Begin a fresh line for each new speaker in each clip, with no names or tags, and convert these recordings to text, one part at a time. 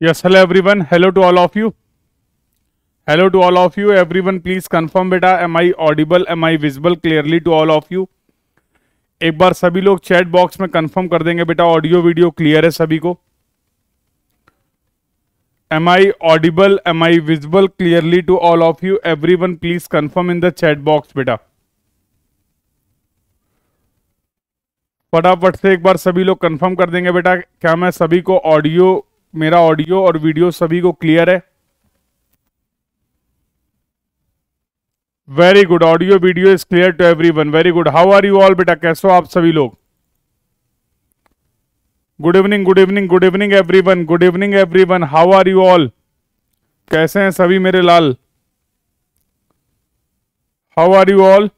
Yes, hello everyone. Hello to all of you. Hello to all of you. Everyone, please confirm बेटा. Am I audible? Am I visible clearly to all of you? एक बार सभी लोग chat box में confirm कर देंगे बेटा. Audio video clear है सभी को. Am I audible? Am I visible clearly to all of you? Everyone, please confirm in the chat box बेटा. फटाफट से एक बार सभी लोग कंफर्म कर देंगे बेटा. क्या मैं सभी को ऑडियो, मेरा ऑडियो और वीडियो सभी को क्लियर है? Very good. Audio video is clear to everyone. Very good. How are you all बेटा? कैसे हो आप सभी लोग? Good evening, good evening, good evening everyone. Good evening everyone. How are you all? कैसे हैं सभी मेरे लाल? How are you all?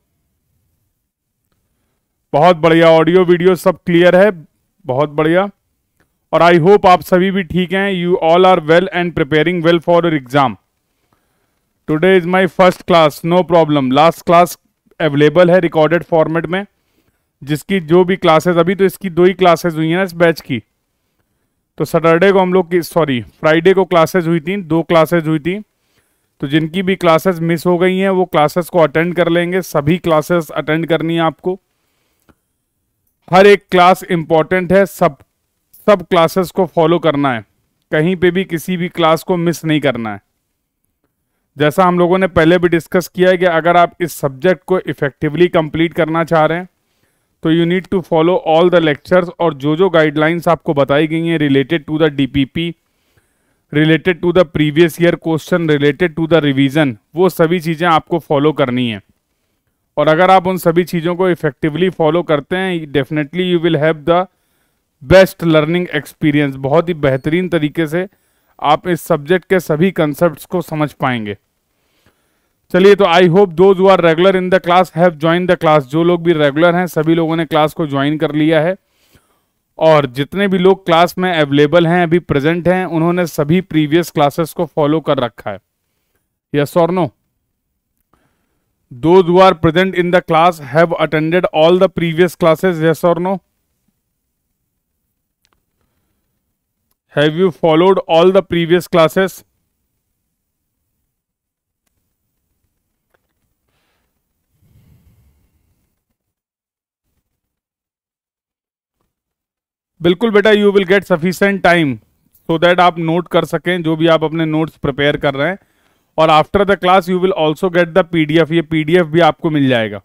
बहुत बढ़िया. ऑडियो वीडियो सब क्लियर है. बहुत बढ़िया. और आई होप आप सभी भी ठीक हैं. You all are well and preparing well for your exam. Today is my first class. No problem. Last class available है रिकॉर्डेड फॉर्मेट में. जिसकी जो भी क्लासेस, अभी तो इसकी 2 ही क्लासेस हुई हैं ना इस बैच की. तो सैटरडे को हम लोग की, सॉरी फ्राइडे को क्लासेस हुई थी. 2 क्लासेस हुई थी. तो जिनकी भी क्लासेस मिस हो गई हैं वो क्लासेस को अटेंड कर लेंगे. सभी क्लासेस अटेंड करनी है आपको. हर एक क्लास इंपॉर्टेंट है. सब क्लासेस को फॉलो करना है. कहीं पे भी किसी भी क्लास को मिस नहीं करना है. जैसा हम लोगों ने पहले भी डिस्कस किया है कि अगर आप इस सब्जेक्ट को इफेक्टिवली कंप्लीट करना चाह रहे हैं तो you need to follow all the lectures. और जो जो गाइडलाइंस आपको बताई गई हैं related to the DPP, related to the previous year question, related to the revision, वो सभी चीज़ें आपको फॉलो करनी है. और अगर आप उन सभी चीज़ों को इफेक्टिवली फॉलो करते हैं definitely you will have the best learning experience. बहुत ही बेहतरीन तरीके से आप इस सब्जेक्ट के सभी कंसेप्ट्स को समझ पाएंगे. चलिए, तो I hope those who are regular in the class have join the class. जो लोग भी रेगुलर हैं सभी लोगों ने क्लास को ज्वाइन कर लिया है. और जितने भी लोग क्लास में अवेलेबल हैं, अभी प्रेजेंट हैं, उन्होंने सभी प्रीवियस क्लासेस को फॉलो कर रखा है. यस और no? Those who are present in the class have attended all the previous classes. Yes और no? Have you followed all the previous classes? बिल्कुल बेटा. You will get sufficient time so that आप note कर सकें जो भी आप अपने नोट्स प्रिपेयर कर रहे हैं. और after the class you will also get the PDF. ये पीडीएफ भी आपको मिल जाएगा.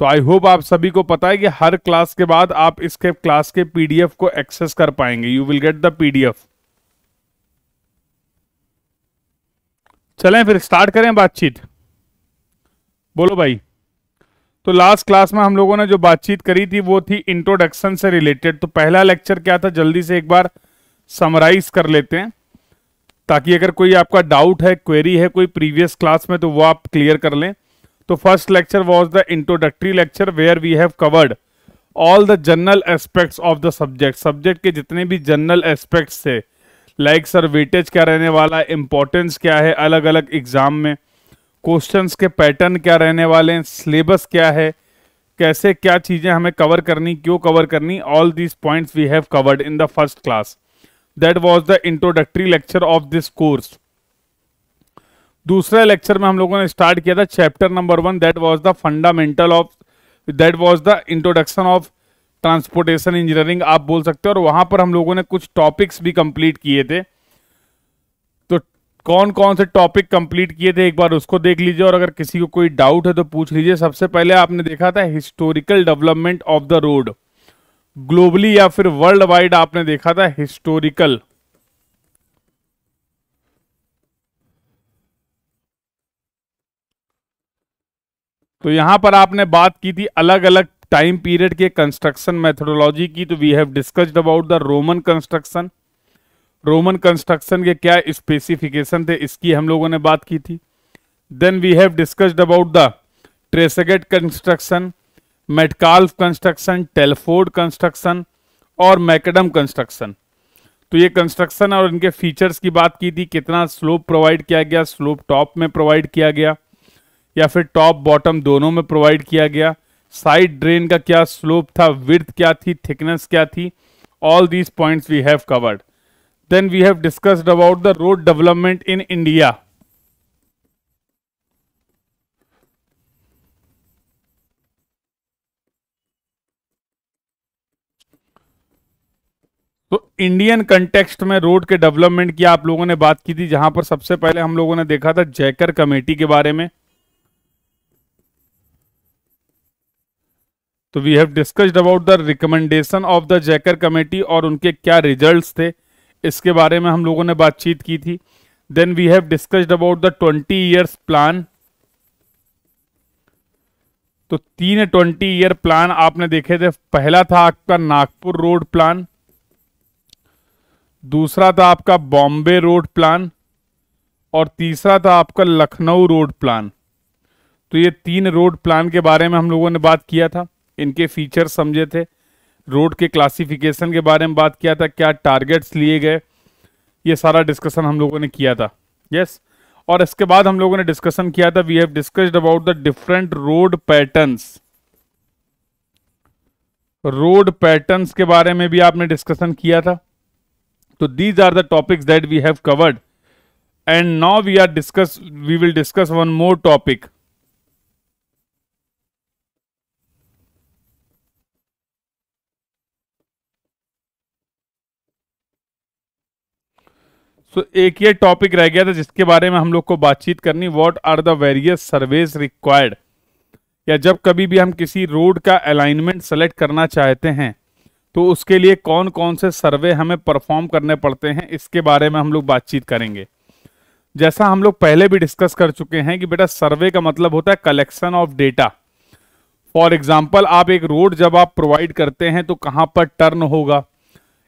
तो आई होप आप सभी को पता है कि हर क्लास के बाद आप इसके क्लास के पीडीएफ को एक्सेस कर पाएंगे. You will get the PDF. चलें फिर स्टार्ट करें बातचीत. बोलो भाई. तो लास्ट क्लास में हम लोगों ने जो बातचीत करी थी वो थी इंट्रोडक्शन से रिलेटेड. तो पहला लेक्चर क्या था, जल्दी से एक बार समराइज कर लेते हैं ताकि अगर कोई आपका डाउट है, क्वेरी है कोई प्रीवियस क्लास में, तो वो आप क्लियर कर लें. तो first lecture was the introductory lecture where we have covered all the general aspects of the subject. Subject के जितने भी जनरल एस्पेक्ट्स थे, लाइक सर वेटेज क्या रहने वाला है, इंपॉर्टेंस क्या है अलग अलग एग्जाम में, क्वेश्चंस के पैटर्न क्या रहने वाले हैं, सिलेबस क्या है, कैसे क्या चीजें हमें कवर करनी, क्यों कवर करनी, all these points we have covered in the first class. That was the introductory lecture of this course. दूसरे लेक्चर में हम लोगों ने स्टार्ट किया था chapter number 1. That was the fundamental of, that was the introduction of transportation engineering आप बोल सकते हो. और वहां पर हम लोगों ने कुछ टॉपिक्स भी कंप्लीट किए थे. तो कौन कौन से टॉपिक कंप्लीट किए थे एक बार उसको देख लीजिए. और अगर किसी को कोई डाउट है तो पूछ लीजिए. सबसे पहले आपने देखा था historical development of the road. Globally या फिर वर्ल्ड वाइड आपने देखा था हिस्टोरिकल. तो यहां पर आपने बात की थी अलग अलग टाइम पीरियड के कंस्ट्रक्शन मेथोडोलॉजी की. तो we have discussed about the Roman construction. Roman construction के क्या स्पेसिफिकेशन थे इसकी हम लोगों ने बात की थी. Then we have discussed about the Tresaguet construction, Metcalf construction, Telford construction और मैकडम कंस्ट्रक्शन. तो ये कंस्ट्रक्शन और इनके फीचर्स की बात की थी. कितना स्लोप प्रोवाइड किया गया, स्लोप टॉप में प्रोवाइड किया गया या फिर टॉप बॉटम दोनों में प्रोवाइड किया गया, साइड ड्रेन का क्या स्लोप था, विड्थ क्या थी, थिकनेस क्या थी, all these points we have covered. Then we have discussed about the road development in India. तो इंडियन कंटेक्स्ट में रोड के डेवलपमेंट की आप लोगों ने बात की थी, जहां पर सबसे पहले हम लोगों ने देखा था जैकर कमेटी के बारे में। तो we have discussed about the recommendation of the Jayakar committee और उनके क्या रिजल्ट्स थे, इसके बारे में हम लोगों ने बातचीत की थी। Then we have discussed about the 20 years plan. तो 3 20 ईयर प्लान आपने देखे थे। पहला था आपका नागपुर रोड प्लान, दूसरा था आपका बॉम्बे रोड प्लान और तीसरा था आपका लखनऊ रोड प्लान। तो ये 3 रोड प्लान के बारे में हम लोगों ने बात किया था, इनके फीचर्स समझे थे, रोड के क्लासिफिकेशन के बारे में बात किया था, क्या टारगेट्स लिए गए, ये सारा डिस्कशन हम लोगों ने किया था। यस और इसके बाद हम लोगों ने डिस्कशन किया था, we have discussed about the different road patterns. Road patterns के बारे में भी आपने डिस्कशन किया था। तो these are the topics that we have covered and now we will discuss one more topic. So एक ये टॉपिक रह गया था जिसके बारे में हम लोग को बातचीत करनी, what are the various surveys required, या जब कभी भी हम किसी रोड का अलाइनमेंट सेलेक्ट करना चाहते हैं तो उसके लिए कौन कौन से सर्वे हमें परफॉर्म करने पड़ते हैं, इसके बारे में हम लोग बातचीत करेंगे। जैसा हम लोग पहले भी डिस्कस कर चुके हैं कि बेटा सर्वे का मतलब होता है collection of data. For example आप एक रोड जब आप प्रोवाइड करते हैं तो कहां पर टर्न होगा।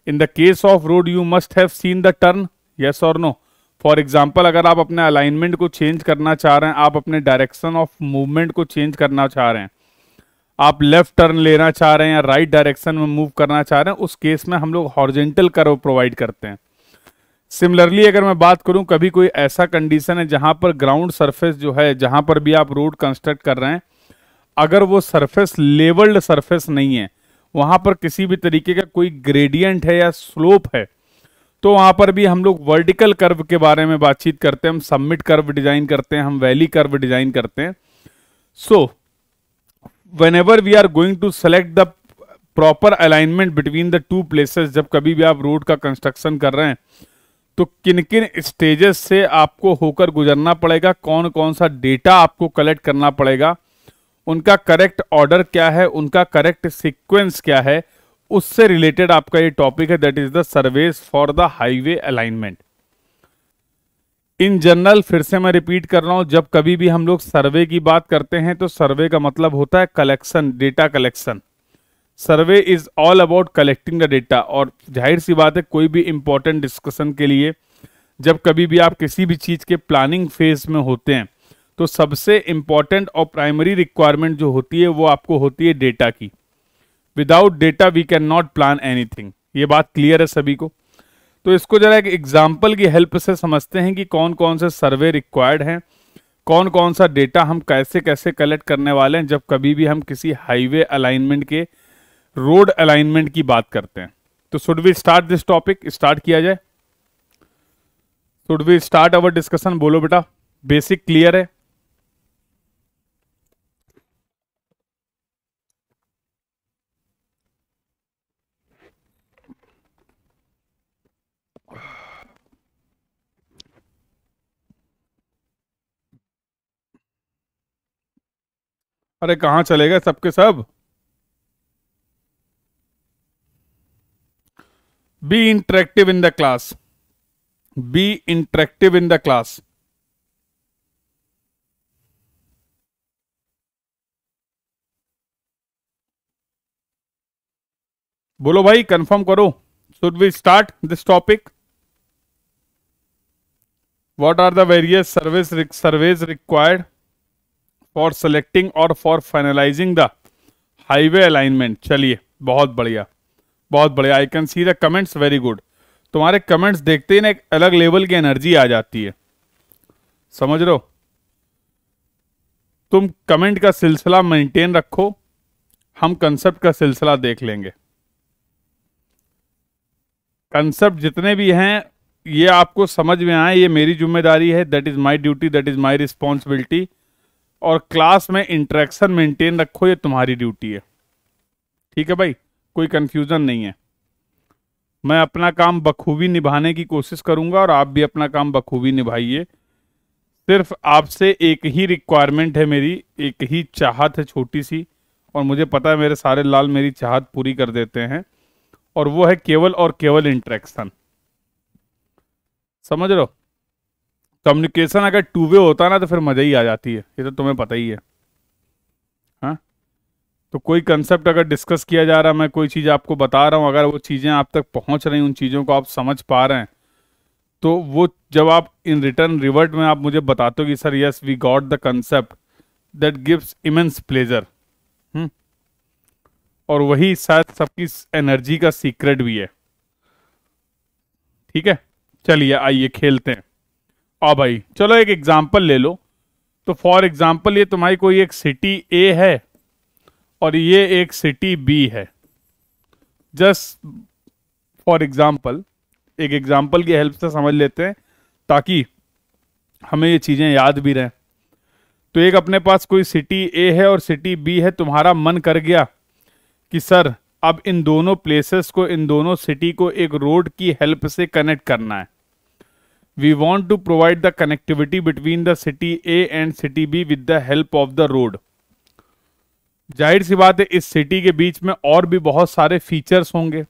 इन the case of road you must have seen the turn, yes और नो। फॉर एग्जाम्पल अगर आप अपने अलाइनमेंट को चेंज करना चाह रहे हैं, आप अपने डायरेक्शन ऑफ मूवमेंट को चेंज करना चाह रहे हैं, आप लेफ्ट टर्न लेना चाह रहे हैं या राइट डायरेक्शन में मूव करना चाह रहे हैं, उस केस में हम लोग हॉरिजॉन्टल कर्व प्रोवाइड करते हैं। सिमिलरली अगर मैं बात करूं, कभी कोई ऐसा कंडीशन है जहां पर ग्राउंड सरफेस जो है, जहां पर भी आप रोड कंस्ट्रक्ट कर रहे हैं, अगर वो सरफेस लेवल्ड सरफेस नहीं है, वहां पर किसी भी तरीके का कोई ग्रेडियंट है या स्लोप है, तो वहां पर भी हम लोग वर्टिकल कर्व के बारे में बातचीत करते हैं। हम सबमिट कर्व डिजाइन करते हैं, हम वैली कर्व डिजाइन करते हैं। सो whenever we are going to select the proper alignment between the two places, जब कभी भी आप रोड का कंस्ट्रक्शन कर रहे हैं तो किन किन स्टेजेस से आपको होकर गुजरना पड़ेगा, कौन कौन सा डेटा आपको कलेक्ट करना पड़ेगा, उनका करेक्ट ऑर्डर क्या है, उनका करेक्ट सीक्वेंस क्या है, उससे रिलेटेड आपका ये टॉपिक है, that is the surveys for the highway alignment. In general फिर से मैं रिपीट कर रहा हूं, जब कभी भी हम लोग सर्वे की बात करते हैं तो सर्वे का मतलब होता है collection, data collection. Survey is all about collecting the data. और जाहिर सी बात है, कोई भी इंपॉर्टेंट डिस्कशन के लिए जब कभी भी आप किसी भी चीज के प्लानिंग फेज में होते हैं तो सबसे इंपॉर्टेंट और प्राइमरी रिक्वायरमेंट जो होती है वो आपको होती है डेटा की। Without data we can not plan anything. ये बात क्लियर है सभी को? तो इसको जरा एक एग्जाम्पल की हेल्प से समझते हैं कि कौन कौन से सर्वे रिक्वायर्ड हैं, कौन कौन सा डेटा हम कैसे कैसे कलेक्ट करने वाले हैं जब कभी भी हम किसी हाईवे अलाइनमेंट के, रोड अलाइनमेंट की बात करते हैं। तो should we start this topic? Start किया जाए? Should we start our discussion? बोलो बेटा, बेसिक क्लियर है? अरे कहाँ चले गए सबके सब? Be interactive in the class, be interactive in the class. बोलो भाई, कंफर्म करो। Should we start this topic? What are the various surveys required for selecting और for finalizing the highway alignment? चलिए, बहुत बढ़िया, बहुत बढ़िया। I can see the comments, very good. तुम्हारे कमेंट्स देखते ही ना एक अलग लेवल की एनर्जी आ जाती है, समझ रहे हो? तुम कमेंट का सिलसिला मेंटेन रखो, हम कंसेप्ट का सिलसिला देख लेंगे। कंसेप्ट जितने भी हैं ये आपको समझ में आए, ये मेरी जिम्मेदारी है, that is my duty, that is my responsibility. और क्लास में इंटरेक्शन मेंटेन रखो, ये तुम्हारी ड्यूटी है। ठीक है भाई, कोई कंफ्यूजन नहीं है। मैं अपना काम बखूबी निभाने की कोशिश करूंगा और आप भी अपना काम बखूबी निभाइए। सिर्फ आपसे एक ही रिक्वायरमेंट है मेरी, एक ही चाहत है छोटी सी, और मुझे पता है मेरे सारे लाल मेरी चाहत पूरी कर देते हैं, और वो है केवल और केवल इंटरेक्शन। समझ रहे हो? कम्युनिकेशन अगर टू वे होता ना तो फिर मजा ही आ जाती है, ये तो तुम्हें पता ही है। हाँ, तो कोई कंसेप्ट अगर डिस्कस किया जा रहा है, मैं कोई चीज़ आपको बता रहा हूँ, अगर वो चीज़ें आप तक पहुँच रही, उन चीज़ों को आप समझ पा रहे हैं, तो वो जब आप इन रिटर्न रिवर्ट में आप मुझे बताते हो कि sir yes we got the concept, that gives immense pleasure. और वही शायद सबकी एनर्जी का सीक्रेट भी है। ठीक है, चलिए आइए खेलते हैं। भाई चलो एक एग्जांपल ले लो। तो फॉर एग्जांपल ये तुम्हारी कोई एक सिटी ए है और ये एक सिटी बी है। जस्ट फॉर एग्जांपल, एक एग्जांपल की हेल्प से समझ लेते हैं ताकि हमें ये चीजें याद भी रहें। तो एक अपने पास कोई सिटी ए है और सिटी बी है। तुम्हारा मन कर गया कि सर अब इन दोनों प्लेसेस को, इन दोनों सिटी को एक रोड की हेल्प से कनेक्ट करना है। We want to provide the connectivity between the city A and city B with the help of the road. जाहिर सी बात है इस सिटी के बीच में और भी बहुत सारे फीचर्स होंगे,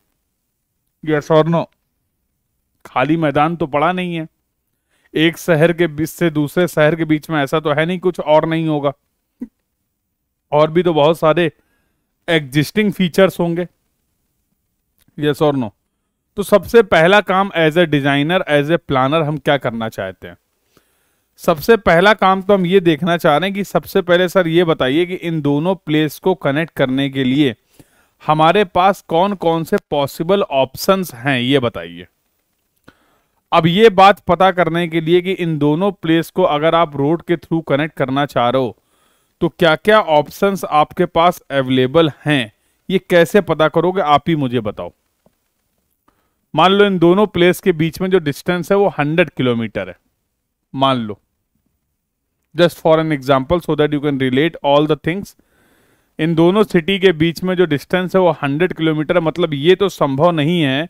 यस और नो। खाली मैदान तो पड़ा नहीं है, एक शहर के बीच से दूसरे शहर के बीच में ऐसा तो है नहीं कुछ और नहीं होगा, और भी तो बहुत सारे एग्जिस्टिंग फीचर्स होंगे, यस और नो। तो सबसे पहला काम as a designer, as a planner हम क्या करना चाहते हैं? सबसे पहला काम तो हम ये देखना चाह रहे हैं कि सबसे पहले सर ये बताइए कि इन दोनों प्लेस को कनेक्ट करने के लिए हमारे पास कौन कौन से पॉसिबल ऑप्शंस हैं, ये बताइए। अब ये बात पता करने के लिए कि इन दोनों प्लेस को अगर आप रोड के थ्रू कनेक्ट करना चाह रहे हो तो क्या क्या ऑप्शंस आपके पास अवेलेबल हैं, ये कैसे पता करोगे? आप ही मुझे बताओ। मान लो इन दोनों प्लेस के बीच में जो डिस्टेंस है वो 100 किलोमीटर है, मान लो, just for an example so that you can relate all the things. इन दोनों सिटी के बीच में जो डिस्टेंस है वो 100 किलोमीटर है। मतलब ये तो संभव नहीं है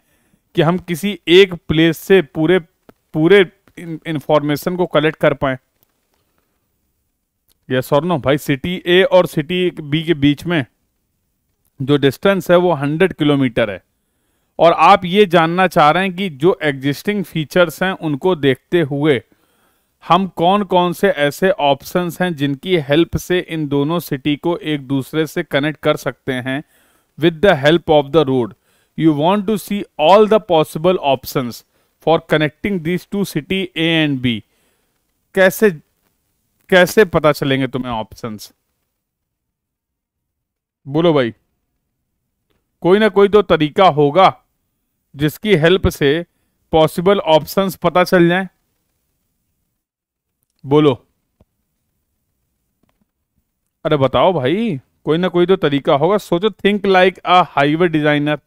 कि हम किसी एक प्लेस से पूरे पूरे इंफॉर्मेशन को कलेक्ट कर पाए, यस और नो। भाई सिटी ए और सिटी बी के बीच में जो डिस्टेंस है वो 100 किलोमीटर है, और आप ये जानना चाह रहे हैं कि जो एग्जिस्टिंग फीचर्स हैं उनको देखते हुए हम कौन कौन से ऐसे ऑप्शंस हैं जिनकी हेल्प से इन दोनों सिटी को एक दूसरे से कनेक्ट कर सकते हैं with the help of the road. You want to see all the possible options for connecting these two city A and B. कैसे कैसे पता चलेंगे तुम्हें ऑप्शंस? बोलो भाई, कोई ना कोई तो तरीका होगा जिसकी हेल्प से पॉसिबल ऑप्शंस पता चल जाएं। बोलो, अरे बताओ भाई, कोई ना कोई तो तरीका होगा। सोचो, think like a highway designer.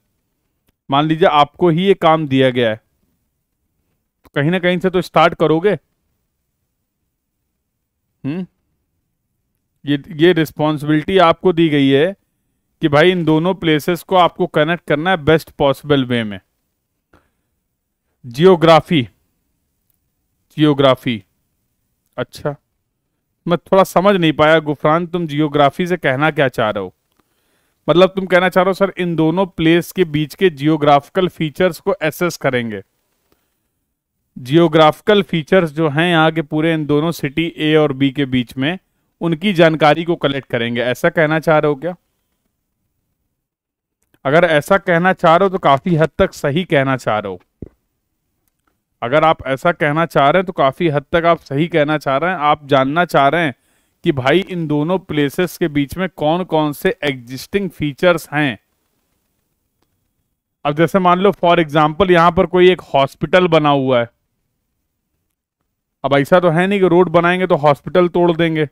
मान लीजिए आपको ही ये काम दिया गया है, कहीं ना कहीं से तो स्टार्ट करोगे। ये रिस्पॉन्सिबिलिटी आपको दी गई है कि भाई इन दोनों प्लेसेस को आपको कनेक्ट करना है बेस्ट पॉसिबल वे में। जियोग्राफी, जियोग्राफी, अच्छा मैं थोड़ा समझ नहीं पाया गुफरान, तुम जियोग्राफी से कहना क्या चाह रहे हो? मतलब तुम कहना चाह रहे हो सर इन दोनों प्लेस के बीच के जियोग्राफिकल फीचर्स को एसेस करेंगे। जियोग्राफिकल फीचर्स जो हैं यहाँ के पूरे इन दोनों सिटी ए और बी के बीच में, उनकी जानकारी को कलेक्ट करेंगे, ऐसा कहना चाह रहे हो क्या? अगर ऐसा कहना चाह रहे हो तो काफी हद तक सही कहना चाह रहे हो। अगर आप ऐसा कहना चाह रहे हैं तो काफी हद तक आप सही कहना चाह रहे हैं। आप जानना चाह रहे हैं कि भाई इन दोनों प्लेसेस के बीच में कौन कौन से एग्जिस्टिंग फीचर्स हैं। अब जैसे मान लो फॉर एग्जांपल यहां पर कोई एक हॉस्पिटल बना हुआ है। अब ऐसा तो है नहीं कि रोड बनाएंगे तो हॉस्पिटल तोड़ देंगे।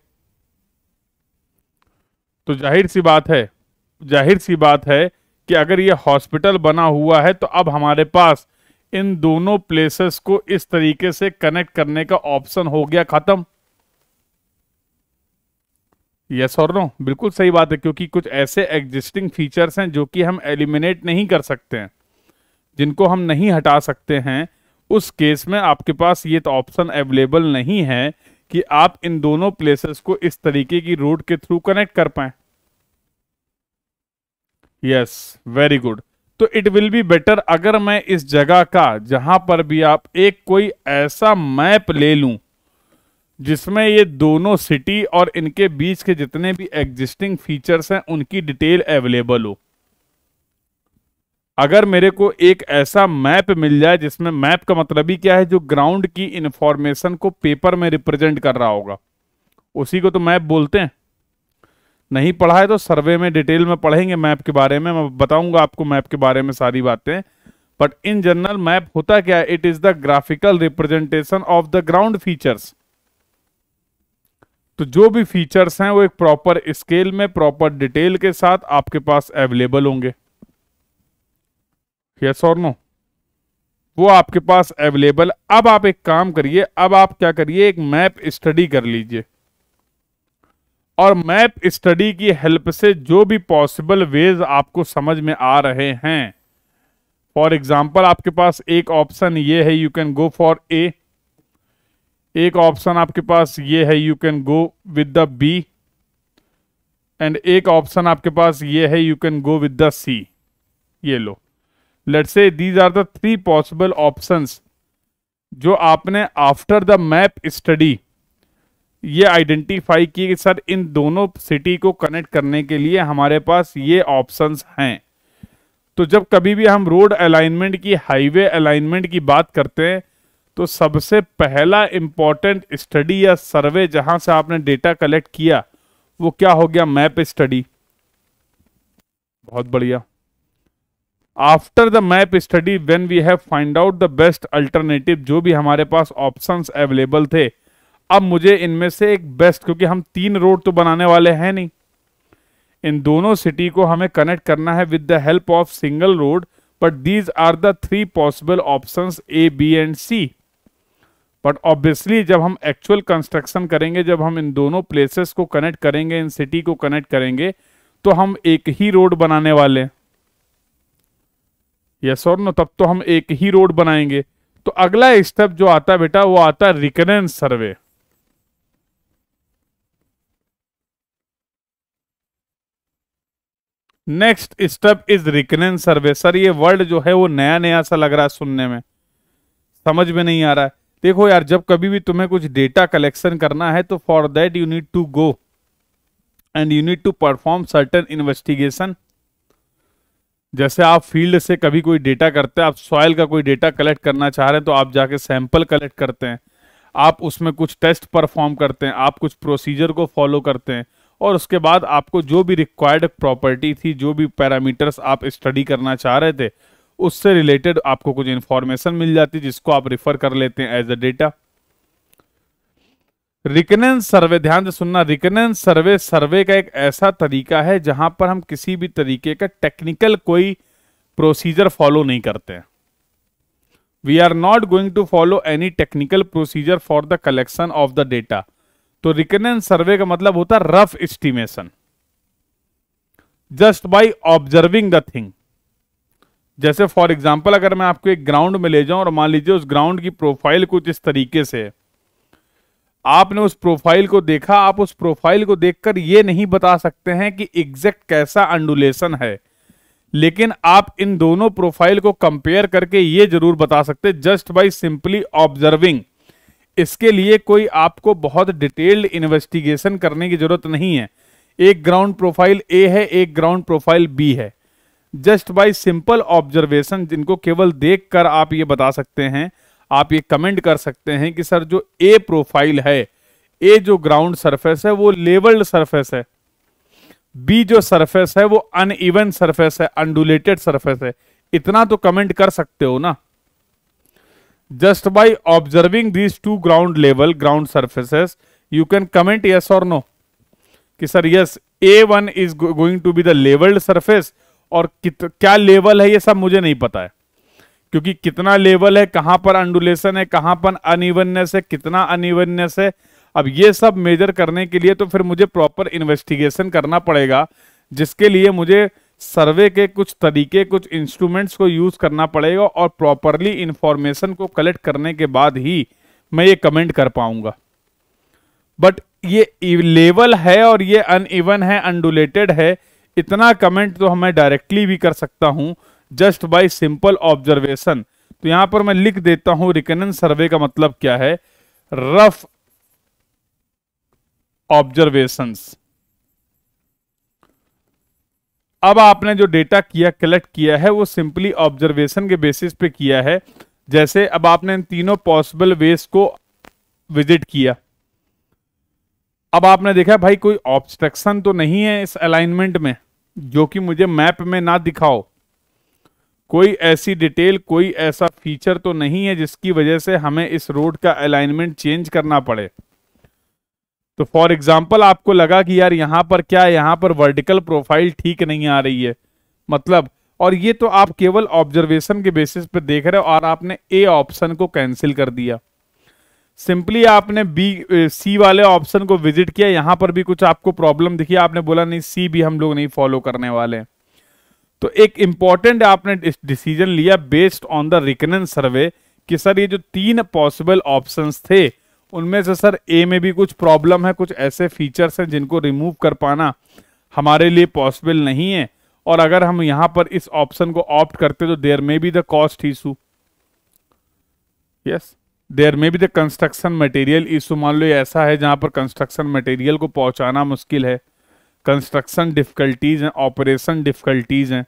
तो जाहिर सी बात है, जाहिर सी बात है कि अगर ये हॉस्पिटल बना हुआ है तो अब हमारे पास इन दोनों प्लेसेस को इस तरीके से कनेक्ट करने का ऑप्शन हो गया खत्म। यस और नो? बिल्कुल सही बात है, क्योंकि कुछ ऐसे एग्जिस्टिंग फीचर्स हैं जो कि हम एलिमिनेट नहीं कर सकते हैं, जिनको हम नहीं हटा सकते हैं। उस केस में आपके पास ये तो ऑप्शन अवेलेबल नहीं है कि आप इन दोनों प्लेसेस को इस तरीके की रोड के थ्रू कनेक्ट कर पाए। Yes, very good. तो इट विल बी बेटर अगर मैं इस जगह का, जहां पर भी आप एक कोई ऐसा मैप ले लूं जिसमें ये दोनों सिटी और इनके बीच के जितने भी एग्जिस्टिंग फीचर्स हैं उनकी डिटेल अवेलेबल हो। अगर मेरे को एक ऐसा मैप मिल जाए जिसमें, मैप का मतलब ही क्या है, जो ग्राउंड की इंफॉर्मेशन को पेपर में रिप्रेजेंट कर रहा होगा, उसी को तो मैप बोलते हैं। नहीं पढ़ा है तो सर्वे में डिटेल में पढ़ेंगे मैप के बारे में, मैं बताऊंगा आपको मैप के बारे में सारी बातें। बट इन जनरल मैप होता क्या है? It is the graphical representation of the ground features. तो जो भी फीचर्स हैं वो एक प्रॉपर स्केल में, प्रॉपर डिटेल के साथ आपके पास अवेलेबल होंगे। यस और नो? वो आपके पास अवेलेबल। अब आप एक काम करिए, अब आप क्या करिए, एक मैप स्टडी कर लीजिए, और मैप स्टडी की हेल्प से जो भी पॉसिबल वेज आपको समझ में आ रहे हैं, फॉर एग्जाम्पल आपके पास एक ऑप्शन ये है, you can go for A. एक ऑप्शन आपके पास ये है, you can go with the B. And एक ऑप्शन आपके पास ये है, you can go with the C. ये लो, let's say these are the 3 possible options जो आपने आफ्टर द मैप स्टडी ये आइडेंटिफाई किए कि सर इन दोनों सिटी को कनेक्ट करने के लिए हमारे पास ये ऑप्शंस हैं। तो जब कभी भी हम रोड अलाइनमेंट की, हाईवे अलाइनमेंट की बात करते हैं, तो सबसे पहला इंपॉर्टेंट स्टडी या सर्वे जहां से आपने डेटा कलेक्ट किया वो क्या हो गया? Map study. बहुत बढ़िया। After the map study when we have find out the best alternative, जो भी हमारे पास ऑप्शंस अवेलेबल थे, अब मुझे इनमें से एक बेस्ट, क्योंकि हम 3 रोड तो बनाने वाले हैं नहीं, इन दोनों सिटी को हमें कनेक्ट करना है with the help of single road, but these are the 3 possible options A, B and C. But obviously जब हम एक्चुअल कंस्ट्रक्शन करेंगे, जब हम इन दोनों प्लेसेस को कनेक्ट करेंगे, इन सिटी को कनेक्ट करेंगे, तो हम एक ही रोड बनाने वाले हैं। यस और नो? तब तो हम एक ही रोड बनाएंगे। तो अगला स्टेप जो आता है बेटा, वो आता है reconnaissance survey. Next step is reconnaissance survey. Sir ये वर्ड जो है वो नया नया सा लग रहा है सुनने में, समझ में नहीं आ रहा है। देखो यार, जब कभी भी तुम्हें कुछ डेटा कलेक्शन करना है तो for that you need to go and you need to perform certain investigation. जैसे आप फील्ड से कभी कोई डेटा करते हैं, आप सॉइल का कोई डेटा कलेक्ट करना चाह रहे हैं तो आप जाके सैंपल कलेक्ट करते हैं, आप उसमें कुछ टेस्ट परफॉर्म करते हैं, आप कुछ प्रोसीजर को फॉलो करते हैं, और उसके बाद आपको जो भी रिक्वायर्ड प्रॉपर्टी थी, जो भी पैरामीटर्स आप स्टडी करना चाह रहे थे, उससे रिलेटेड आपको कुछ इंफॉर्मेशन मिल जाती है जिसको आप रिफर कर लेते हैं एज अ डेटा। रिकनेंस सर्वे, ध्यान से सुनना, रिकनेंस सर्वे सर्वे का एक ऐसा तरीका है जहां पर हम किसी भी तरीके का टेक्निकल कोई प्रोसीजर फॉलो नहीं करते हैं। We are not going to follow any technical procedure for the collection of the data. तो रिकनेंस सर्वे का मतलब होता है rough estimation, just by observing the thing. जैसे फॉर एग्जांपल अगर मैं आपको एक ग्राउंड में ले जाऊं और मान लीजिए उस ग्राउंड की प्रोफाइल कुछ इस तरीके से है, आपने उस प्रोफाइल को देखा, आप उस प्रोफाइल को देखकर ये नहीं बता सकते हैं कि एग्जैक्ट कैसा अंडुलेशन है, लेकिन आप इन दोनों प्रोफाइल को कंपेयर करके ये जरूर बता सकते हैं जस्ट बाय सिंपली ऑब्जर्विंग। इसके लिए कोई आपको बहुत डिटेल्ड इन्वेस्टिगेशन करने की जरूरत नहीं है। एक ग्राउंड प्रोफाइल ए है, एक ग्राउंड प्रोफाइल बी है, जस्ट बाय सिंपल ऑब्जर्वेशन, जिनको केवल देखकर आप ये बता सकते हैं, आप ये कमेंट कर सकते हैं कि सर जो ए प्रोफाइल है, ए जो ग्राउंड सरफेस है वो लेवल्ड सरफेस है, बी जो सरफेस है वो अनइवन सरफेस है, अंडुलेटेड सरफेस है। इतना तो कमेंट कर सकते हो ना। Just by observing these 2 ground level ground surfaces you can comment yes और नो कि sir yes A1 is going to be the levelled surface, और क्या लेवल है ये सब मुझे नहीं पता है, क्योंकि कितना लेवल है, कहां पर अंडुलेशन है, कहां पर अनइवननेस है, कितना अनइवननेस है। अब ये सब मेजर करने के लिए तो फिर मुझे प्रॉपर इन्वेस्टिगेशन करना पड़ेगा, जिसके लिए मुझे सर्वे के कुछ तरीके, कुछ इंस्ट्रूमेंट्स को यूज करना पड़ेगा, और प्रॉपरली इंफॉर्मेशन को कलेक्ट करने के बाद ही मैं ये कमेंट कर पाऊंगा। बट ये लेवल है और ये अनइवन है, अनडुलेटेड है, इतना कमेंट तो मैं डायरेक्टली भी कर सकता हूं जस्ट बाय सिंपल ऑब्जर्वेशन। तो यहां पर मैं लिख देता हूं रिकनेंस सर्वे का मतलब क्या है, रफ ऑब्जर्वेशंस। अब आपने जो डेटा किया, कलेक्ट किया है, वो सिंपली ऑब्जर्वेशन के बेसिस पे किया है। जैसे अब आपने इन तीनों पॉसिबल वेज को विजिट किया, अब आपने देखा भाई कोई ऑब्स्ट्रक्शन तो नहीं है इस अलाइनमेंट में जो कि मुझे मैप में ना दिखाओ, कोई ऐसी डिटेल, कोई ऐसा फीचर तो नहीं है जिसकी वजह से हमें इस रोड का अलाइनमेंट चेंज करना पड़े। तो फॉर एग्जाम्पल आपको लगा कि यार यहां पर क्या है, यहां पर वर्टिकल प्रोफाइल ठीक नहीं आ रही है, मतलब, और ये तो आप केवल ऑब्जर्वेशन के बेसिस पे देख रहे हो और आपने ए ऑप्शन को कैंसिल कर दिया। सिंपली आपने बी सी वाले ऑप्शन को विजिट किया, यहां पर भी कुछ आपको प्रॉब्लम दिखी, आपने बोला नहीं सी भी हम लोग नहीं फॉलो करने वाले हैं। तो एक इंपॉर्टेंट आपने डिसीजन लिया बेस्ड ऑन द रिकनेंस सर्वे कि सर ये जो तीन पॉसिबल ऑप्शंस थे उनमें से सर ए में भी कुछ प्रॉब्लम है, कुछ ऐसे फीचर्स हैं जिनको रिमूव कर पाना हमारे लिए पॉसिबल नहीं है, और अगर हम यहां पर इस ऑप्शन को ऑप्ट करते तो there may be the cost issue, yes, there may be the construction material issue. मान लो ये ऐसा है जहां पर कंस्ट्रक्शन मटेरियल को पहुंचाना मुश्किल है, कंस्ट्रक्शन डिफिकल्टीज हैं, ऑपरेशन डिफिकल्टीज हैं,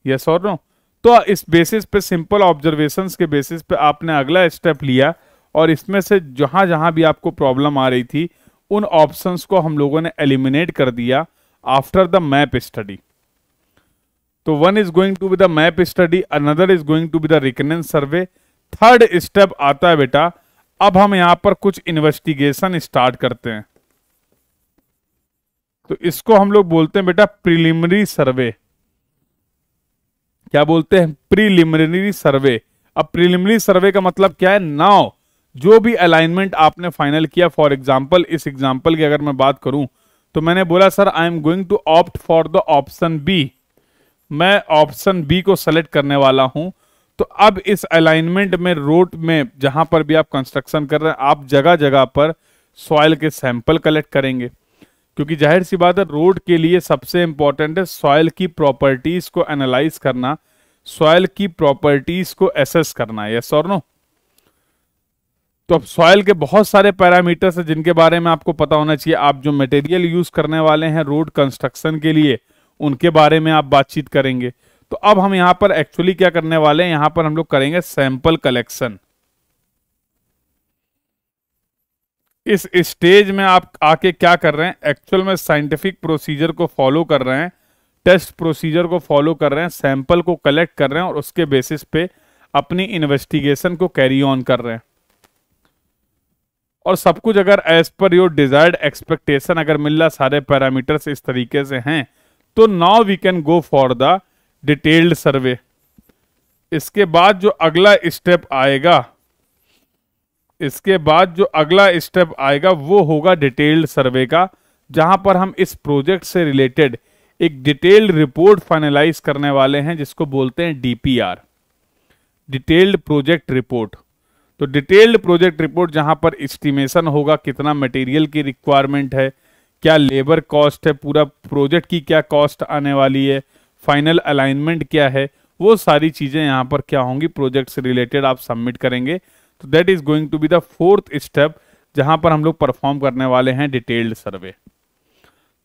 यस और नो। तो इस बेसिस पे, सिंपल ऑब्जर्वेशंस के बेसिस पे आपने अगला स्टेप लिया, और इसमें से जहां जहां भी आपको प्रॉब्लम आ रही थी उन ऑप्शंस को हम लोगों ने एलिमिनेट कर दिया आफ्टर द मैप स्टडी। तो one is going to be the map study, another is going to be the reconnaissance survey. Third step आता है बेटा, अब हम यहां पर कुछ इन्वेस्टिगेशन स्टार्ट करते हैं। तो इसको हम लोग बोलते हैं बेटा प्रिलिमिनरी सर्वे। क्या बोलते हैं? प्रीलिमिनरी सर्वे। अब प्रीलिमिनरी सर्वे का मतलब क्या है? नाउ जो भी अलाइनमेंट आपने फाइनल किया, फॉर एग्जांपल इस एग्जांपल की अगर मैं बात करूं तो मैंने बोला sir I am going to opt for the option B, मैं ऑप्शन बी को सेलेक्ट करने वाला हूं। तो अब इस अलाइनमेंट में, रोड में जहां पर भी आप कंस्ट्रक्शन कर रहे हैं, आप जगह जगह पर सॉइल के सैंपल कलेक्ट करेंगे, क्योंकि जाहिर सी बात है रोड के लिए सबसे इंपॉर्टेंट है सॉइल की प्रॉपर्टीज को एनालाइज करना, सॉइल की प्रॉपर्टीज को एसेस करना, यस और नो। तो अब सॉइल के बहुत सारे पैरामीटर्स हैं जिनके बारे में आपको पता होना चाहिए। आप जो मटेरियल यूज करने वाले हैं रोड कंस्ट्रक्शन के लिए, उनके बारे में आप बातचीत करेंगे। तो अब हम यहां पर एक्चुअली क्या करने वाले हैं, यहां पर हम लोग करेंगे सैंपल कलेक्शन। इस स्टेज में आप आके क्या कर रहे हैं, एक्चुअल में साइंटिफिक प्रोसीजर को फॉलो कर रहे हैं, टेस्ट प्रोसीजर को फॉलो कर रहे हैं, सैंपल को कलेक्ट कर रहे हैं और उसके बेसिस पे अपनी इन्वेस्टिगेशन को कैरी ऑन कर रहे हैं। और सब कुछ अगर as per your desired expectation अगर मिल रहा, सारे पैरामीटर्स इस तरीके से हैं, तो now we can go for the detailed survey. इसके बाद जो अगला स्टेप आएगा, इसके बाद जो अगला स्टेप आएगा वो होगा डिटेल्ड सर्वे का, जहां पर हम इस प्रोजेक्ट से रिलेटेड एक डिटेल्ड रिपोर्ट फाइनलाइज करने वाले हैं जिसको बोलते हैं डीपीआर, डिटेल्ड प्रोजेक्ट रिपोर्ट। तो डिटेल्ड प्रोजेक्ट रिपोर्ट जहां पर एस्टिमेशन होगा कितना मटेरियल की रिक्वायरमेंट है, क्या लेबर कॉस्ट है, पूरा प्रोजेक्ट की क्या कॉस्ट आने वाली है, फाइनल अलाइनमेंट क्या है, वो सारी चीजें यहां पर क्या होंगी, प्रोजेक्ट से रिलेटेड आप सबमिट करेंगे। तो that is going to be the fourth step जहां पर हम लोग परफॉर्म करने वाले हैं डिटेल्ड सर्वे।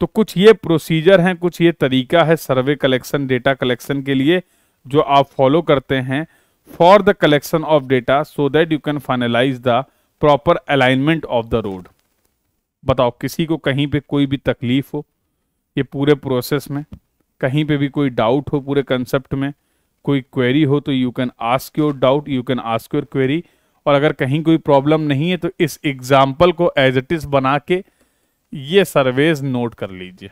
तो कुछ ये प्रोसीजर हैं, कुछ ये तरीका है सर्वे कलेक्शन, डेटा कलेक्शन के लिए जो आप फॉलो करते हैं for the collection of data, so that you can finalise the proper alignment of the road. बताओ किसी को कहीं पे कोई भी तकलीफ हो ये पूरे प्रोसेस में, कहीं पे भी कोई डाउट हो पूरे कंसेप्ट में, कोई क्वेरी हो तो you can ask your doubt, you can ask your query. और अगर कहीं कोई प्रॉब्लम नहीं है तो इस एग्जाम्पल को एज इट इज बना के ये सर्वेज नोट कर लीजिए।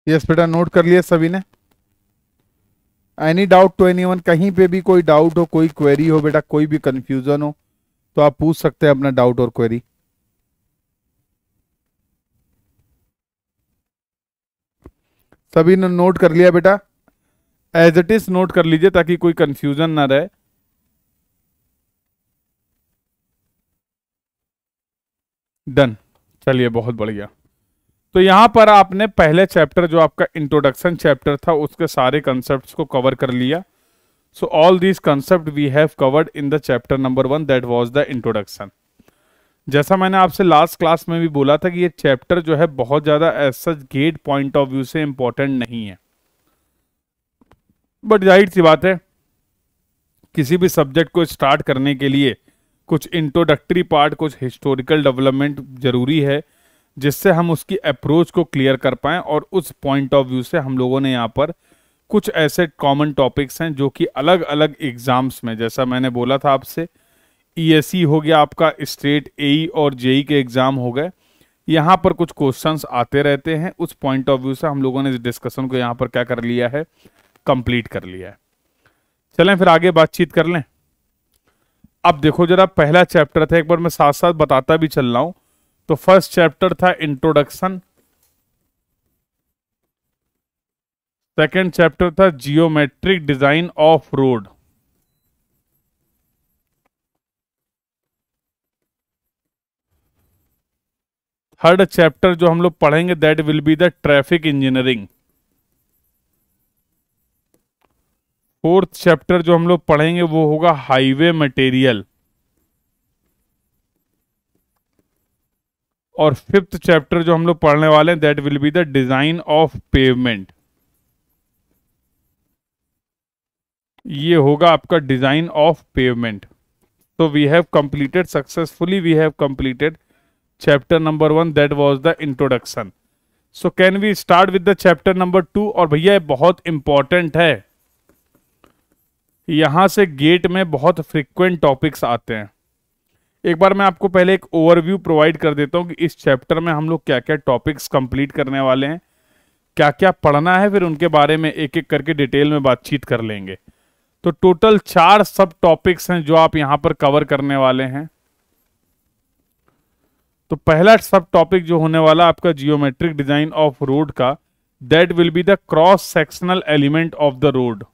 यस बेटा, नोट कर लिया सभी ने? Any doubt to anyone? कहीं पे भी कोई डाउट हो, कोई क्वेरी हो बेटा, कोई भी कंफ्यूजन हो तो आप पूछ सकते हैं अपना डाउट और क्वेरी। सभी ने नोट कर लिया बेटा? एज इट इज नोट कर लीजिए ताकि कोई कंफ्यूजन ना रहे। डन। चलिए, बहुत बढ़िया। तो यहां पर आपने पहले चैप्टर जो आपका इंट्रोडक्शन चैप्टर था उसके सारे कंसेप्ट्स को कवर कर लिया। So all these concept we have covered in the chapter number 1, that was the introduction. जैसा मैंने आपसे लास्ट क्लास में भी बोला था कि ये चैप्टर जो है बहुत ज़्यादा as such GATE point of view से इंपॉर्टेंट नहीं है, बट जाहिर सी बात है किसी भी सब्जेक्ट को स्टार्ट करने के लिए कुछ इंट्रोडक्टरी पार्ट, कुछ हिस्टोरिकल डेवलपमेंट जरूरी है जिससे हम उसकी अप्रोच को क्लियर कर पाएं। और उस पॉइंट ऑफ व्यू से हम लोगों ने यहाँ पर कुछ ऐसे कॉमन टॉपिक्स हैं जो कि अलग अलग एग्जाम्स में, जैसा मैंने बोला था आपसे, ईएसई हो गया आपका, स्टेट एई और जेई के एग्जाम हो गए, यहाँ पर कुछ क्वेश्चंस आते रहते हैं। उस पॉइंट ऑफ व्यू से हम लोगों ने इस डिस्कशन को यहाँ पर क्या कर लिया है, कंप्लीट कर लिया है। चलें फिर आगे बातचीत कर लें। अब देखो जरा, पहला चैप्टर था, एक बार मैं साथ साथ बताता भी चल रहा हूं। तो फर्स्ट चैप्टर था इंट्रोडक्शन, सेकंड चैप्टर था geometric design of road, third chapter जो हम लोग पढ़ेंगे that will be the traffic engineering, fourth chapter जो हम लोग पढ़ेंगे वो होगा हाईवे मटेरियल, और फिफ्थ चैप्टर जो हम लोग पढ़ने वाले हैं that will be the design of pavement. ये होगा आपका डिजाइन ऑफ पेवमेंट। तो we have completed successfully, we have completed chapter number 1, that was the introduction. So can we start with the chapter number 2? और भैया ये बहुत important है, यहां से गेट में बहुत फ्रिक्वेंट टॉपिक्स आते हैं। एक बार मैं आपको पहले एक ओवरव्यू प्रोवाइड कर देता हूं कि इस चैप्टर में हम लोग क्या क्या टॉपिक्स कंप्लीट करने वाले हैं, क्या क्या पढ़ना है, फिर उनके बारे में एक एक करके डिटेल में बातचीत कर लेंगे। तो टोटल 4 सब टॉपिक्स हैं जो आप यहां पर कवर करने वाले हैं। तो पहला सब टॉपिक जो होने वाला आपका जियोमेट्रिक डिजाइन ऑफ रोड का, that will be the cross sectional element of the road,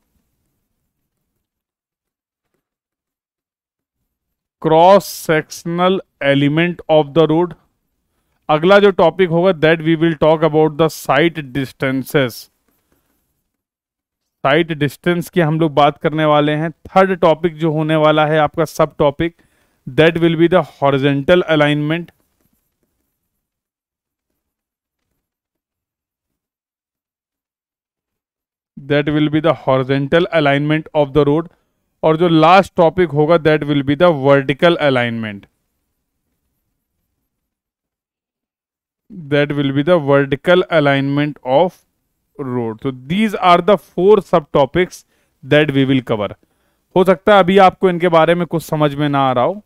cross sectional element of the road. अगला जो टॉपिक होगा that we will talk about the sight distances, sight distance की हम लोग बात करने वाले हैं। थर्ड टॉपिक जो होने वाला है आपका sub topic, that will be the horizontal alignment, that will be the horizontal alignment of the road. और जो लास्ट टॉपिक होगा that will be the vertical alignment, that will be the vertical alignment of road. तो these are the 4 sub topics that we will cover. हो सकता है अभी आपको इनके बारे में कुछ समझ में ना आ रहा हो,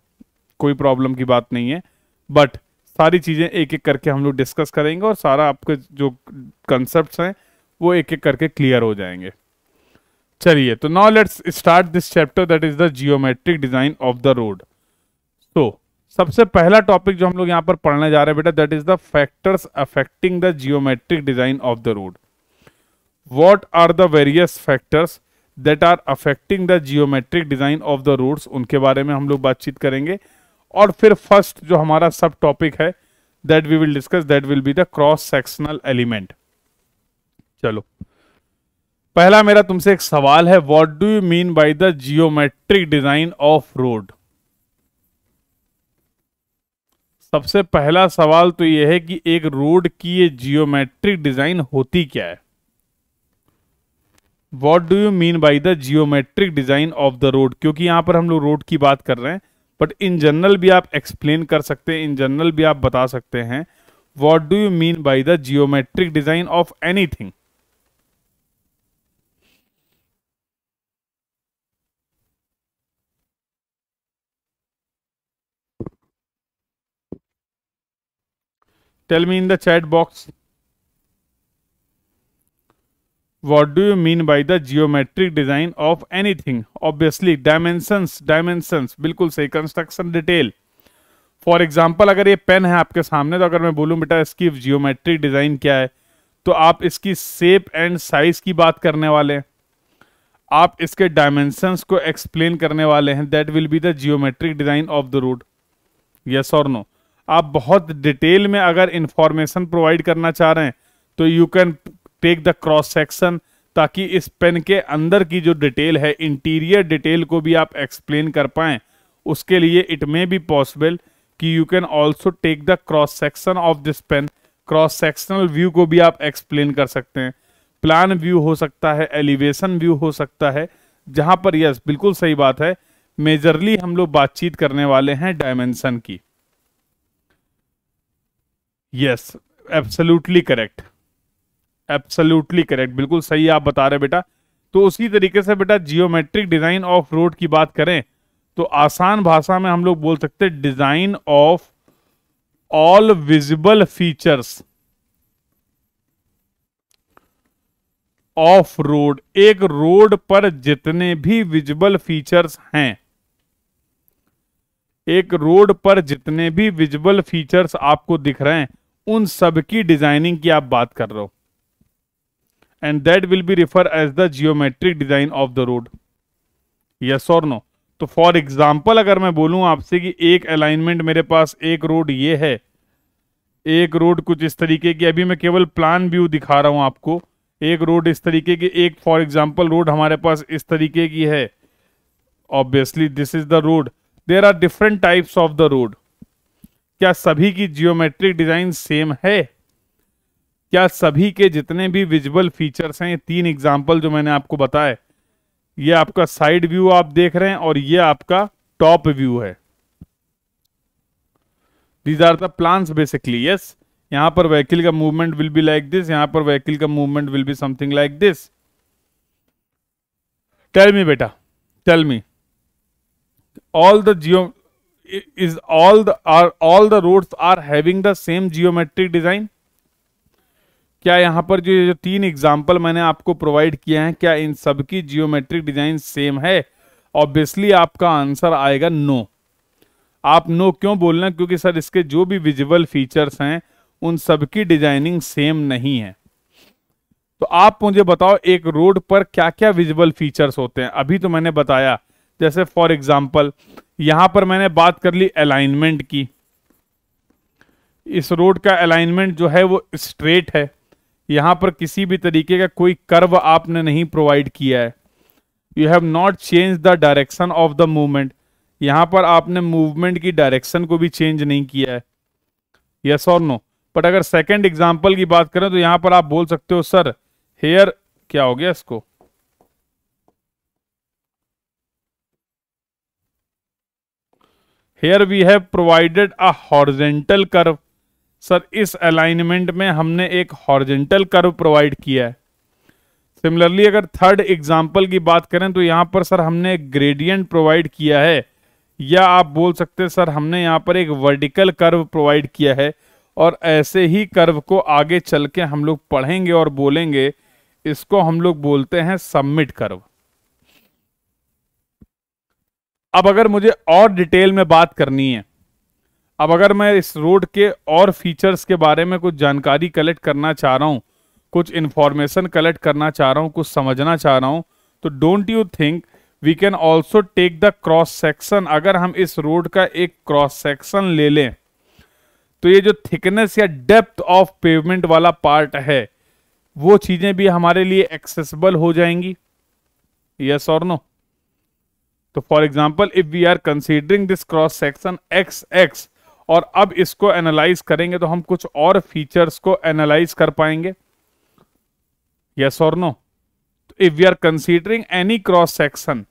कोई प्रॉब्लम की बात नहीं है, बट सारी चीजें एक एक करके हम लोग डिस्कस करेंगे और सारा आपके जो कंसेप्ट्स हैं वो एक एक करके क्लियर हो जाएंगे। चलिए, तो now let's start this chapter that is the geometric design of the road. तो सबसे पहला टॉपिक जो हम लोग यहाँ पर पढ़ने जा रहे हैं बेटा, that is the factors affecting the geometric design of the road. What are the various factors that are affecting the geometric design of the roads, उनके बारे में हम लोग बातचीत करेंगे। और फिर फर्स्ट जो हमारा सब टॉपिक है that we will discuss, that will be the cross sectional element. चलो, पहला मेरा तुमसे एक सवाल है, what do you mean by the geometric design of road? सबसे पहला सवाल तो यह है कि एक रोड की ये जियोमेट्रिक डिजाइन होती क्या है? What do you mean by the geometric design of the road? क्योंकि यहां पर हम लोग रोड की बात कर रहे हैं, बट इन जनरल भी आप एक्सप्लेन कर सकते हैं, इन जनरल भी आप बता सकते हैं what do you mean by the geometric design of anything. Tell me in the chat box. What do you mean by the geometric design of anything? Obviously dimensions, dimensions, बिल्कुल सही। Construction detail, for example अगर ये pen है आपके सामने, तो अगर मैं बोलूं बेटा इसकी जियोमेट्रिक डिजाइन क्या है, तो आप इसकी शेप एंड साइज की बात करने वाले हैं, आप इसके डायमेंशंस को एक्सप्लेन करने वाले हैं। That will be the geometric design of the road. Yes और नो? आप बहुत डिटेल में अगर इंफॉर्मेशन प्रोवाइड करना चाह रहे हैं तो you can take the cross section, ताकि इस पेन के अंदर की जो डिटेल है, इंटीरियर डिटेल को भी आप एक्सप्लेन कर पाएं। उसके लिए इट मे बी पॉसिबल कि you can also take the cross section of this pen. Cross sectional view को भी आप एक्सप्लेन कर सकते हैं। प्लान व्यू हो सकता है, एलिवेशन व्यू हो सकता है, जहां पर यस बिल्कुल सही बात है, मेजरली हम लोग बातचीत करने वाले हैं डायमेंशन की। Yes, absolutely correct, absolutely correct, बिल्कुल सही आप बता रहे बेटा। तो उसी तरीके से बेटा जियोमेट्रिक डिजाइन ऑफ रोड की बात करें तो आसान भाषा में हम लोग बोल सकते हैं design of all visible features of road. एक रोड पर जितने भी विजिबल फीचर्स हैं, एक रोड पर जितने भी विजिबल फीचर्स आपको दिख रहे हैं, उन सब की डिजाइनिंग की आप बात कर रहे हो, and that will be refer as the geometric design of the road. Yes और नो? तो फॉर एग्जाम्पल अगर मैं बोलूं आपसे कि एक अलाइनमेंट मेरे पास एक रोड ये है, एक रोड कुछ इस तरीके की, अभी मैं केवल प्लान व्यू दिखा रहा हूं आपको, एक रोड इस तरीके की, एक फॉर एग्जाम्पल रोड हमारे पास इस तरीके की है। Obviously this is the road. There are different types of the road. क्या सभी की जियोमेट्रिक डिजाइन सेम है? क्या सभी के जितने भी विजुअल फीचर्स हैं, तीन एग्जाम्पल जो मैंने आपको बताए, ये आपका साइड व्यू आप देख रहे हैं और ये आपका टॉप व्यू है। These are the plans basically. Yes, यहां पर व्हीकल का movement will be like this, यहां पर व्हीकल का movement will be something like this. Tell me बेटा, tell me, all the geo is all the roads are having the same geometric design? क्या यहां पर जो तीन एग्जाम्पल मैंने आपको प्रोवाइड किए हैं, क्या इन सब की जियोमेट्रिक डिजाइन सेम है? ऑब्वियसली आपका आंसर आएगा नो। आप नो क्यों बोल रहे हैं? क्योंकि सर इसके जो भी विजिबल फीचर्स हैं उन सब की डिजाइनिंग सेम नहीं है। तो आप मुझे बताओ एक रोड पर क्या क्या विजिबल फीचर्स होते हैं? अभी तो मैंने बताया, जैसे फॉर एग्जाम्पल यहां पर मैंने बात कर ली अलाइनमेंट की। इस रोड का अलाइनमेंट जो है वो स्ट्रेट है, यहां पर किसी भी तरीके का कोई कर्व आपने नहीं प्रोवाइड किया है। You have not change the direction of the movement, यहां पर आपने मूवमेंट की डायरेक्शन को भी चेंज नहीं किया है। यस और नो? बट अगर सेकेंड एग्जाम्पल की बात करें तो यहां पर आप बोल सकते हो सर हेयर क्या हो गया इसको, Here we have provided a horizontal curve। Sir इस अलाइनमेंट में हमने एक हॉरिजेंटल कर्व प्रोवाइड किया है। सिमिलरली अगर थर्ड एग्जांपल की बात करें तो यहां पर सर हमने एक ग्रेडियंट प्रोवाइड किया है, या आप बोल सकते हैं सर हमने यहां पर एक वर्टिकल कर्व प्रोवाइड किया है। और ऐसे ही कर्व को आगे चल के हम लोग पढ़ेंगे और बोलेंगे, इसको हम लोग बोलते हैं सबमिट कर्व। अब अगर मुझे और डिटेल में बात करनी है, अब अगर मैं इस रोड के और फीचर्स के बारे में कुछ जानकारी कलेक्ट करना चाह रहा हूं, कुछ इंफॉर्मेशन कलेक्ट करना चाह रहा हूं, कुछ समझना चाह रहा हूं, तो don't you think we can also take the cross section? अगर हम इस रोड का एक क्रॉस सेक्शन ले लें तो ये जो थिकनेस या डेप्थ ऑफ पेवमेंट वाला पार्ट है, वो चीजें भी हमारे लिए एक्सेसिबल हो जाएंगी। यस और नो? तो for example if we are considering this cross section X X, और अब इसको एनालाइज करेंगे तो हम कुछ और फीचर्स को एनालाइज कर पाएंगे। यस और नो? तो if we are considering any cross section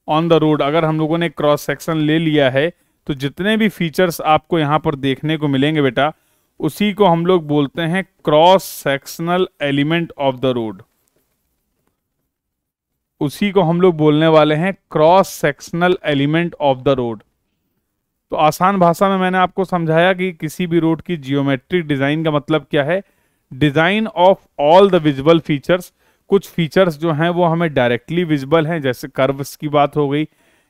on the road, अगर हम लोगों ने क्रॉस सेक्शन ले लिया है तो जितने भी फीचर्स आपको यहां पर देखने को मिलेंगे बेटा, उसी को हम लोग बोलते हैं cross sectional element of the road. उसी को हम लोग बोलने वाले हैं cross sectional element of the road. तो आसान भाषा में मैंने आपको समझाया कि किसी भी रोड की जियोमेट्रिक डिजाइन का मतलब क्या है, design of all the visual features. कुछ फीचर्स जो हैं वो हमें डायरेक्टली विजिबल हैं, जैसे कर्व्स की बात हो गई,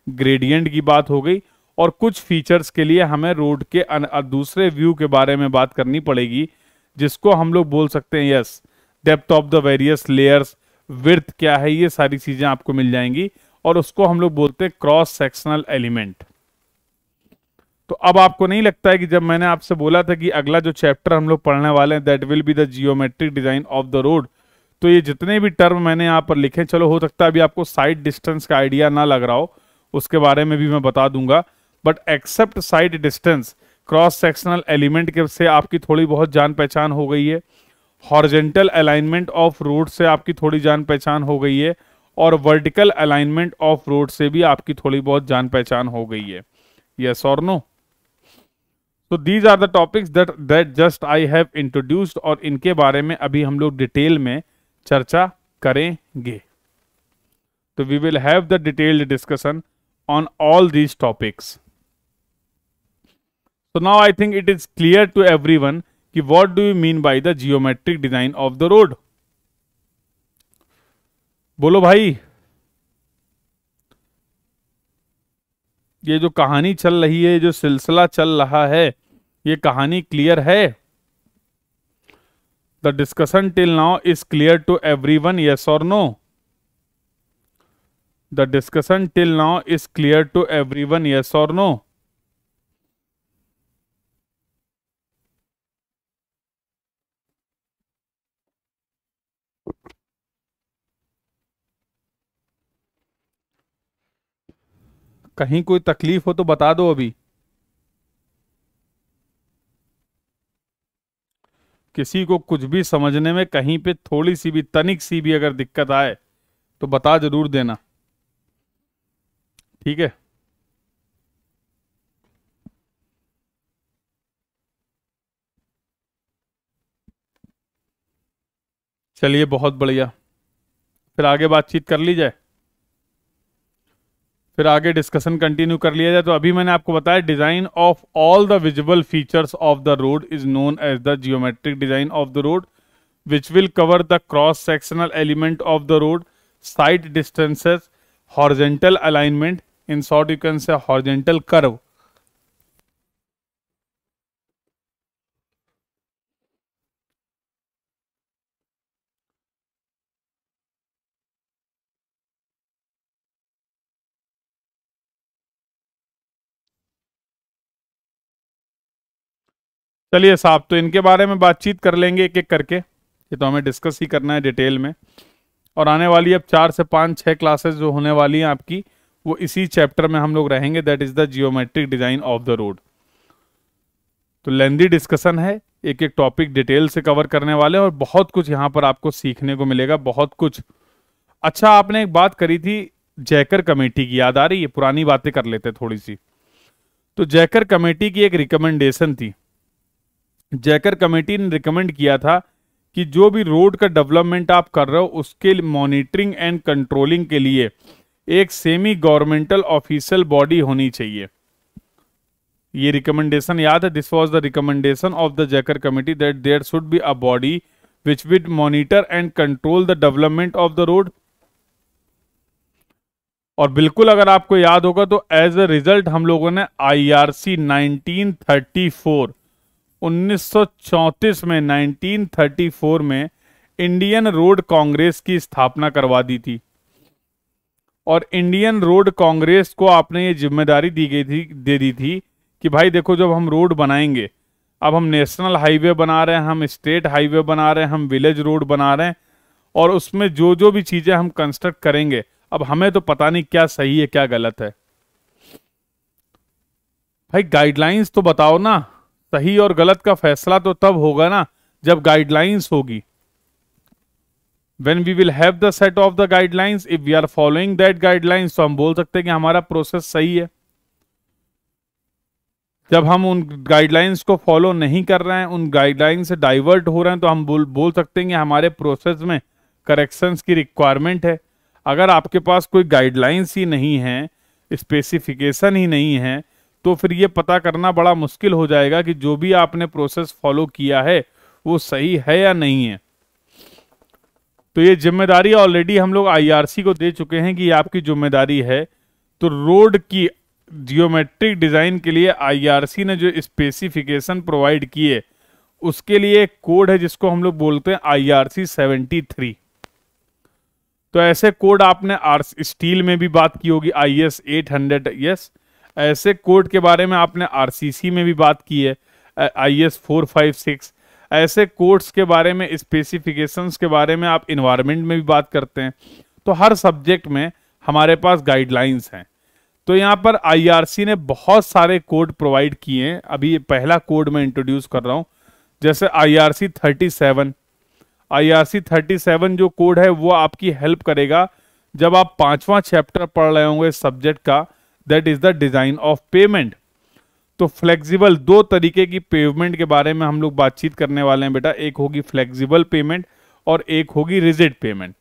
ग्रेडियंट की बात हो गई, और कुछ फीचर्स के लिए हमें रोड के दूसरे व्यू के बारे में बात करनी पड़ेगी, जिसको हम लोग बोल सकते हैं yes depth of the various layers, width क्या है, ये सारी चीजें आपको मिल जाएंगी, और उसको हम लोग बोलते हैं क्रॉस सेक्शनल एलिमेंट। तो अब आपको नहीं लगता है कि जब मैंने आपसे बोला था कि अगला जो चैप्टर हम लोग पढ़ने वाले हैं that will be the geometric design of the road, तो ये जितने भी टर्म मैंने यहाँ पर लिखे, चलो हो सकता है अभी आपको साइड डिस्टेंस का आइडिया ना लग रहा हो, उसके बारे में भी मैं बता दूंगा, but except sight distance, cross sectional element के से आपकी थोड़ी बहुत जान पहचान हो गई है, हॉरिजॉन्टल अलाइनमेंट ऑफ रोड से आपकी थोड़ी जान पहचान हो गई है, और वर्टिकल अलाइनमेंट ऑफ रोड से भी आपकी थोड़ी बहुत जान पहचान हो गई है। यस और नो? तो these are the topics that just I have introduced, और इनके बारे में अभी हम लोग डिटेल में चर्चा करेंगे। तो we will have the detailed discussion on all these topics. So now I think it is clear to everyone कि what do you mean by the geometric design of the road? बोलो भाई, ये जो कहानी चल रही है, जो सिलसिला चल रहा है, ये कहानी क्लियर है? The discussion till now is clear to everyone, yes or no? The discussion till now is clear to everyone, yes or no? कहीं कोई तकलीफ हो तो बता दो अभी। किसी को कुछ भी समझने में कहीं पे थोड़ी सी भी, तनिक सी भी अगर दिक्कत आए तो बता जरूर देना, ठीक है? चलिए बहुत बढ़िया, फिर आगे बातचीत कर ली जाए, फिर आगे डिस्कशन कंटिन्यू कर लिया जाए। तो अभी मैंने आपको बताया design of all the visible features of the road is known as the geometric design of the road, which will cover the cross sectional element of the road, side distances, horizontal alignment, in short you can say horizontal curve. चलिए साहब, तो इनके बारे में बातचीत कर लेंगे एक एक करके, ये तो हमें डिस्कस ही करना है डिटेल में। और आने वाली अब 4 से 5 6 क्लासेस जो होने वाली हैं आपकी, वो इसी चैप्टर में हम लोग रहेंगे, that is the geometric design of the road. तो लेंदी डिस्कशन है, एक एक टॉपिक डिटेल से कवर करने वाले हैं, और बहुत कुछ यहाँ पर आपको सीखने को मिलेगा, बहुत कुछ। अच्छा, आपने एक बात करी थी जैकर कमेटी की, याद आ रही है? पुरानी बातें कर लेते थोड़ी सी। तो जैकर कमेटी की एक रिकमेंडेशन थी, जैकर कमेटी ने रिकमेंड किया था कि जो भी रोड का डेवलपमेंट आप कर रहे हो उसके मॉनिटरिंग एंड कंट्रोलिंग के लिए एक सेमी गवर्नमेंटल ऑफिशियल बॉडी होनी चाहिए। ये रिकमेंडेशन याद है? This was the recommendation of the Jayakar committee that there should be a body which will monitor and control the development of the road. और बिल्कुल अगर आपको याद होगा तो एज अ रिजल्ट हम लोगों ने IRC 1934 1934 में 1934 में इंडियन रोड कांग्रेस की स्थापना करवा दी थी। और इंडियन रोड कांग्रेस को आपने ये जिम्मेदारी दे दी थी कि भाई देखो, जब हम रोड बनाएंगे, अब हम नेशनल हाईवे बना रहे हैं, हम स्टेट हाईवे बना रहे हैं, हम विलेज रोड बना रहे हैं, और उसमें जो जो भी चीजें हम कंस्ट्रक्ट करेंगे, अब हमें तो पता नहीं क्या सही है क्या गलत है। भाई गाइडलाइंस तो बताओ ना, सही और गलत का फैसला तो तब होगा ना जब गाइडलाइंस होगी। When we will have the set of the guidelines, if we are following that guidelines, तो हम बोल सकते हैं कि हमारा प्रोसेस सही है। जब हम उन गाइडलाइंस को फॉलो नहीं कर रहे हैं, उन गाइडलाइंस से डाइवर्ट हो रहे हैं, तो हम बोल सकते हैं कि हमारे प्रोसेस में करेक्शंस की रिक्वायरमेंट है। अगर आपके पास कोई गाइडलाइंस ही नहीं है, स्पेसिफिकेशन ही नहीं है, तो फिर ये पता करना बड़ा मुश्किल हो जाएगा कि जो भी आपने प्रोसेस फॉलो किया है वो सही है या नहीं है। तो ये जिम्मेदारी ऑलरेडी हम लोग आईआरसी को दे चुके हैं कि ये आपकी जिम्मेदारी है। तो रोड की जियोमेट्रिक डिजाइन के लिए आईआरसी ने जो स्पेसिफिकेशन प्रोवाइड किए उसके लिए एक कोड है जिसको हम लोग बोलते हैं आईआरसी 73। तो ऐसे कोड आपने स्टील में भी बात की होगी, IS 800, यस। ऐसे कोड के बारे में आपने आरसीसी में भी बात की है, IS 456। ऐसे कोड्स के बारे में, स्पेसिफिकेशंस के बारे में आप इन्वायरमेंट में भी बात करते हैं। तो हर सब्जेक्ट में हमारे पास गाइडलाइंस हैं। तो यहाँ पर आईआरसी ने बहुत सारे कोड प्रोवाइड किए हैं। अभी ये पहला कोड मैं इंट्रोड्यूस कर रहा हूँ, जैसे IRC 37। IRC 37 जो कोड है वो आपकी हेल्प करेगा जब आप 5वां चैप्टर पढ़ रहे होंगे सब्जेक्ट का, that is the design of payment. तो फ्लेक्सिबल, दो तरीके की पेमेंट के बारे में हम लोग बातचीत करने वाले हैं बेटा। एक होगी फ्लेक्सिबल पेमेंट और एक होगी रिजिड पेमेंट।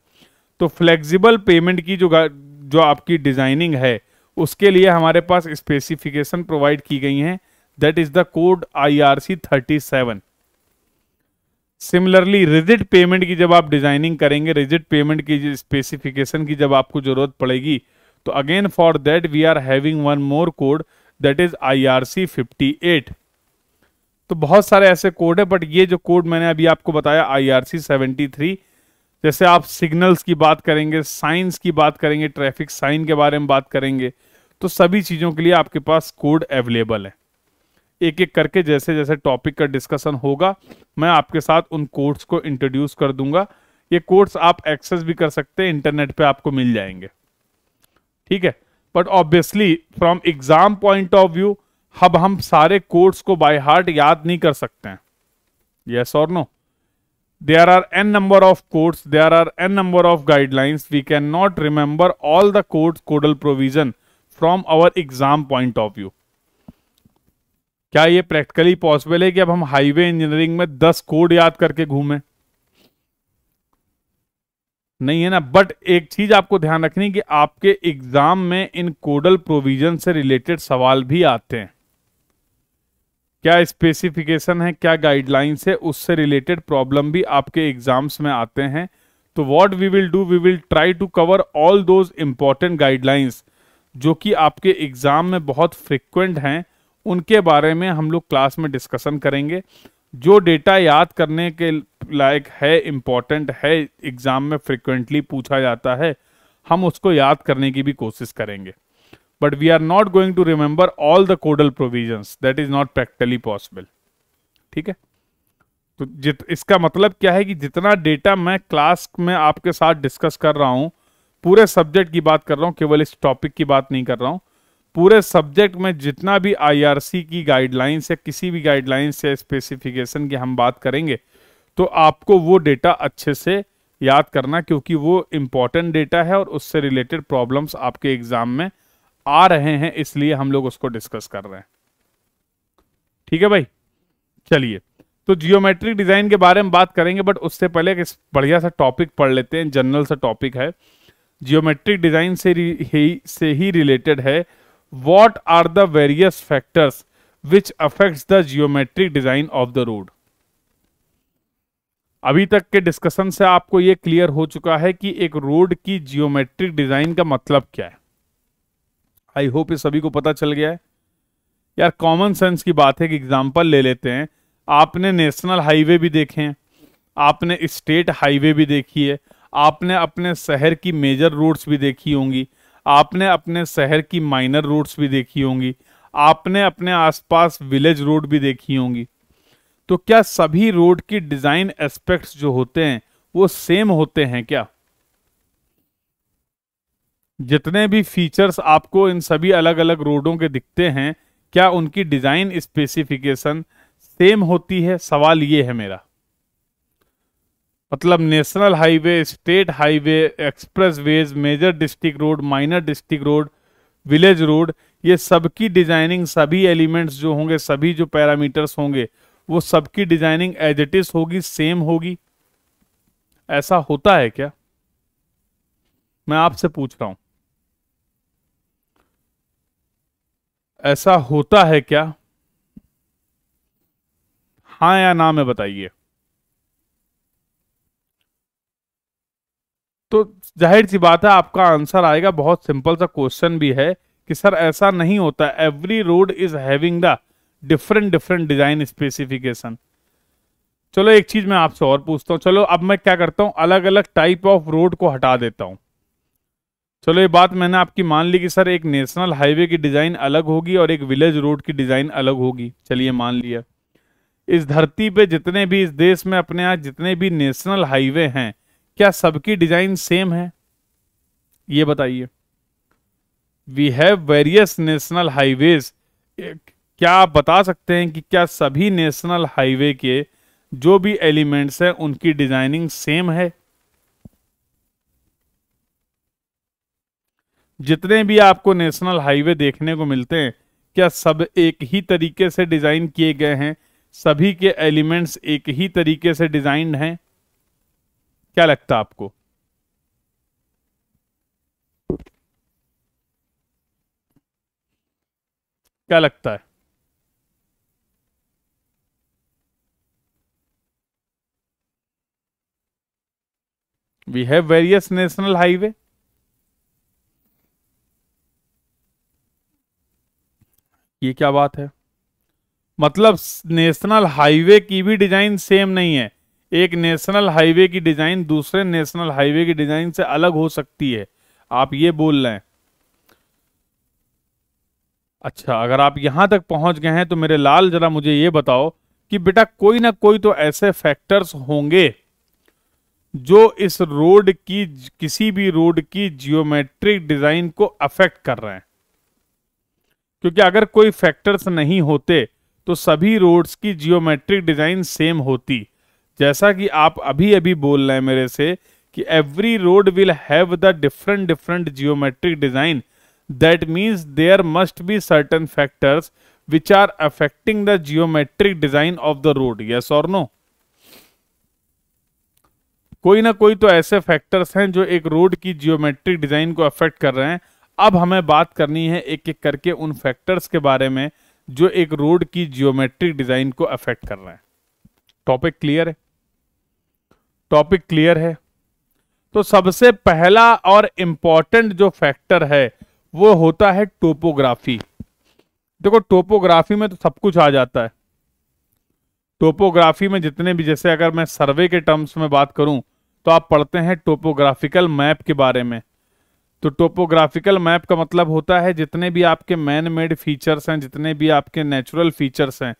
तो फ्लेक्सिबल पेमेंट की जो आपकी डिजाइनिंग है उसके लिए हमारे पास स्पेसिफिकेशन प्रोवाइड की गई हैं, that is the code IRC 37। Similarly rigid payment की जब आप डिजाइनिंग करेंगे, रिजिड पेमेंट की स्पेसिफिकेशन की जब आपको जरूरत पड़ेगी, तो again for that we are having one more code, that is IRC 58। तो बहुत सारे ऐसे कोड है, बट ये जो कोड मैंने अभी आपको बताया IRC 73, जैसे आप सिग्नल्स की बात करेंगे, साइंस की बात करेंगे, ट्रैफिक साइन के बारे में बात करेंगे, तो सभी चीजों के लिए आपके पास कोड अवेलेबल है। एक एक करके जैसे जैसे टॉपिक का डिस्कशन होगा मैं आपके साथ उन कोड्स को इंट्रोड्यूस कर दूंगा। ये कोड्स आप एक्सेस भी कर सकते हैं, इंटरनेट पे आपको मिल जाएंगे, ठीक है। But obviously from exam point of view अब हम सारे कोड्स को बाय हार्ट याद नहीं कर सकते हैं, यस और no. There are n number of codes, there are n number of guidelines. We cannot remember all the codes, codal provision from our exam point of view. क्या ये practically possible है कि अब हम हाईवे इंजीनियरिंग में 10 code याद करके घूमें? नहीं है ना। बट एक चीज आपको ध्यान रखनी कि आपके एग्जाम में इन कोडल प्रोविजन से रिलेटेड सवाल भी आते हैं। क्या स्पेसिफिकेशन है, क्या गाइडलाइंस है, उससे रिलेटेड प्रॉब्लम भी आपके एग्जाम्स में आते हैं। तो what we will do, we will try to cover all those important guidelines जो कि आपके एग्जाम में बहुत फ्रिक्वेंट हैं, उनके बारे में हम लोग क्लास में डिस्कशन करेंगे। जो डेटा याद करने के लायक है, इंपॉर्टेंट है, एग्जाम में फ्रिक्वेंटली पूछा जाता है, हम उसको याद करने की भी कोशिश करेंगे। But we are not going to remember all the codal provisions. That is not practically possible. ठीक है। तो इसका मतलब क्या है कि जितना डेटा मैं क्लास में आपके साथ डिस्कस कर रहा हूं, पूरे सब्जेक्ट की बात कर रहा हूं, केवल इस टॉपिक की बात नहीं कर रहा हूं, पूरे सब्जेक्ट में जितना भी IRC की गाइडलाइंस या किसी भी गाइडलाइंस या स्पेसिफिकेशन की हम बात करेंगे, तो आपको वो डेटा अच्छे से याद करना, क्योंकि वो इंपॉर्टेंट डेटा है और उससे रिलेटेड प्रॉब्लम्स आपके एग्जाम में आ रहे हैं, इसलिए हम लोग उसको डिस्कस कर रहे हैं। ठीक है भाई, चलिए। तो जियोमेट्रिक डिजाइन के बारे में बात करेंगे, बट उससे पहले एक बढ़िया सा टॉपिक पढ़ लेते हैं। जनरल सा टॉपिक है, जियोमेट्रिक डिजाइन से ही रिलेटेड है। What are the various factors which affects the geometric design of the road. अभी तक के डिस्कशन से आपको यह क्लियर हो चुका है कि एक रोड की जियोमेट्रिक डिजाइन का मतलब क्या है। आई होप ये सभी को पता चल गया है। यार कॉमन सेंस की बात है कि एग्जांपल ले लेते हैं। आपने नेशनल हाईवे भी देखे हैं, आपने स्टेट हाईवे भी देखी है, आपने अपने शहर की मेजर रोड्स भी देखी होंगी, आपने अपने शहर की माइनर रोड्स भी देखी होंगी, आपने अपने आसपास विलेज रोड भी देखी होंगी। तो क्या सभी रोड की डिजाइन एस्पेक्ट्स जो होते हैं वो सेम होते हैं क्या? जितने भी फीचर्स आपको इन सभी अलग अलग रोडों के दिखते हैं, क्या उनकी डिजाइन स्पेसिफिकेशन सेम होती है? सवाल ये है मेरा। मतलब national highway, state highway, expressways, major district road, minor district road, village road, ये सबकी डिजाइनिंग, सभी एलिमेंट्स जो होंगे, सभी जो पैरामीटर्स होंगे, वो सबकी डिजाइनिंग एज इट इज होगी, सेम होगी। ऐसा होता है क्या? मैं आपसे पूछ रहा हूं, ऐसा होता है क्या? हाँ या ना में बताइए। तो जाहिर सी बात है आपका आंसर आएगा, बहुत सिंपल सा क्वेश्चन भी है कि सर ऐसा नहीं होता, every road is having the different different design specification. चलो एक चीज मैं आपसे और पूछता हूँ, चलो अब मैं क्या करता हूँ, अलग अलग टाइप ऑफ रोड को हटा देता हूँ। चलो ये बात मैंने आपकी मान ली कि सर एक नेशनल हाईवे की डिजाइन अलग होगी और एक विलेज रोड की डिजाइन अलग होगी, चलिए मान लिया। इस धरती पे जितने भी, इस देश में अपने यहाँ जितने भी नेशनल हाईवे हैं, क्या सबकी डिजाइन सेम है? ये बताइए। We have various national highways, क्या आप बता सकते हैं कि क्या सभी नेशनल हाईवे के जो भी एलिमेंट्स हैं उनकी डिजाइनिंग सेम है? जितने भी आपको नेशनल हाईवे देखने को मिलते हैं, क्या सब एक ही तरीके से डिजाइन किए गए हैं? सभी के एलिमेंट्स एक ही तरीके से डिजाइन्ड हैं? क्या लगता है आपको? क्या लगता है? We have various national highway. ये क्या बात है? मतलब नेशनल हाईवे की भी डिजाइन सेम नहीं है, एक नेशनल हाईवे की डिजाइन दूसरे नेशनल हाईवे की डिजाइन से अलग हो सकती है, आप ये बोल रहे हैं? अच्छा, अगर आप यहां तक पहुंच गए हैं तो मेरे लाल जरा मुझे ये बताओ कि बेटा कोई ना कोई तो ऐसे फैक्टर्स होंगे जो इस रोड की, किसी भी रोड की जियोमेट्रिक डिजाइन को अफेक्ट कर रहे हैं। क्योंकि अगर कोई फैक्टर्स नहीं होते तो सभी रोड्स की जियोमेट्रिक डिजाइन सेम होती। जैसा कि आप अभी अभी बोल रहे हैं मेरे से कि every road will have the different different geometric design, that means there must be certain factors which are affecting the geometric design of the road, yes और नो? कोई ना कोई तो ऐसे फैक्टर्स हैं जो एक रोड की जियोमेट्रिक डिजाइन को अफेक्ट कर रहे हैं। अब हमें बात करनी है एक एक करके उन फैक्टर्स के बारे में जो एक रोड की जियोमेट्रिक डिजाइन को अफेक्ट कर रहे हैं। टॉपिक क्लियर है? टॉपिक क्लियर है? तो सबसे पहला और इंपॉर्टेंट जो फैक्टर है वो होता है टोपोग्राफी। देखो टोपोग्राफी में तो सब कुछ आ जाता है। टोपोग्राफी में जितने भी, जैसे अगर मैं सर्वे के टर्म्स में बात करूं तो आप पढ़ते हैं टोपोग्राफिकल मैप के बारे में। तो टोपोग्राफिकल मैप का मतलब होता है जितने भी आपके मैन मेड फीचर्स हैं, जितने भी आपके नेचुरल फीचर्स हैं,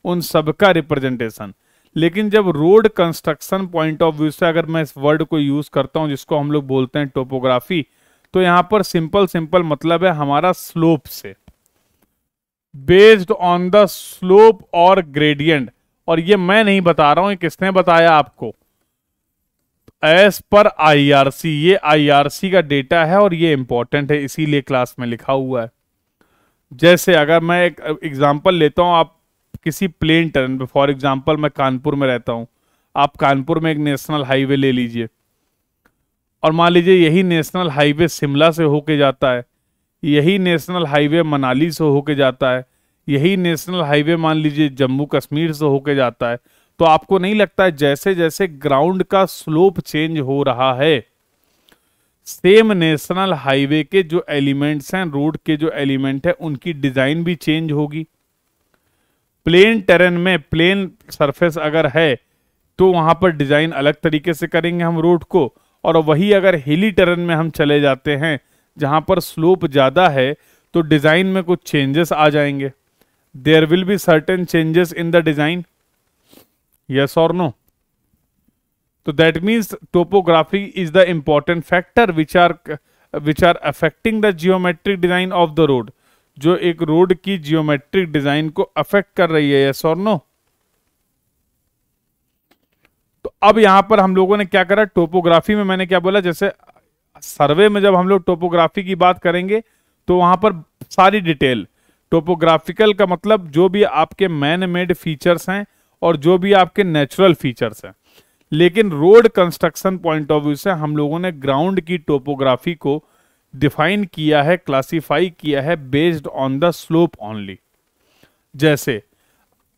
उन सब का रिप्रेजेंटेशन। लेकिन जब road construction point of view से अगर मैं इस वर्ड को यूज करता हूं जिसको हम लोग बोलते हैं टोपोग्राफी, तो यहां पर सिंपल सिंपल मतलब है हमारा स्लोप से, बेस्ड ऑन द स्लोप और ग्रेडियंट। और ये मैं नहीं बता रहा हूं, ये किसने बताया आपको? एज पर आईआरसी, ये आईआरसी का डेटा है और ये इंपॉर्टेंट है, इसीलिए क्लास में लिखा हुआ है। जैसे अगर मैं एक एग्जांपल लेता हूं, आप किसी प्लेन टर्न पे, फॉर एग्जांपल मैं कानपुर में रहता हूं, आप कानपुर में एक नेशनल हाईवे ले लीजिए और मान लीजिए यही नेशनल हाईवे शिमला से होके जाता है, यही नेशनल हाईवे मनाली से होके जाता है, यही नेशनल हाईवे मान लीजिए जम्मू कश्मीर से होके जाता है। तो आपको नहीं लगता है जैसे जैसे ग्राउंड का स्लोप चेंज हो रहा है, सेम नेशनल हाईवे के जो एलिमेंट्स हैं, रोड के जो एलिमेंट है, उनकी डिजाइन भी चेंज होगी? प्लेन टेरेन में, प्लेन सरफेस अगर है तो वहां पर डिजाइन अलग तरीके से करेंगे हम रोड को, और वही अगर हिली टेरेन में हम चले जाते हैं जहां पर स्लोप ज्यादा है तो डिजाइन में कुछ चेंजेस आ जाएंगे। There will be certain changes in the design, yes or no? So that means topography is the important factor which are affecting the geometric design of the road, जो एक road की geometric design को affect कर रही है, yes or no? तो अब यहां पर हम लोगों ने क्या करा, टोपोग्राफी में मैंने क्या बोला, जैसे सर्वे में जब हम लोग टोपोग्राफी की बात करेंगे तो वहां पर सारी डिटेल, टोपोग्राफिकल का मतलब जो भी आपके मैन मेड फीचर्स हैं और जो भी आपके नेचुरल फीचर्स हैं। लेकिन road construction point of view से हम लोगों ने ग्राउंड की टोपोग्राफी को डिफाइन किया है, क्लासिफाई किया है based on the slope only. जैसे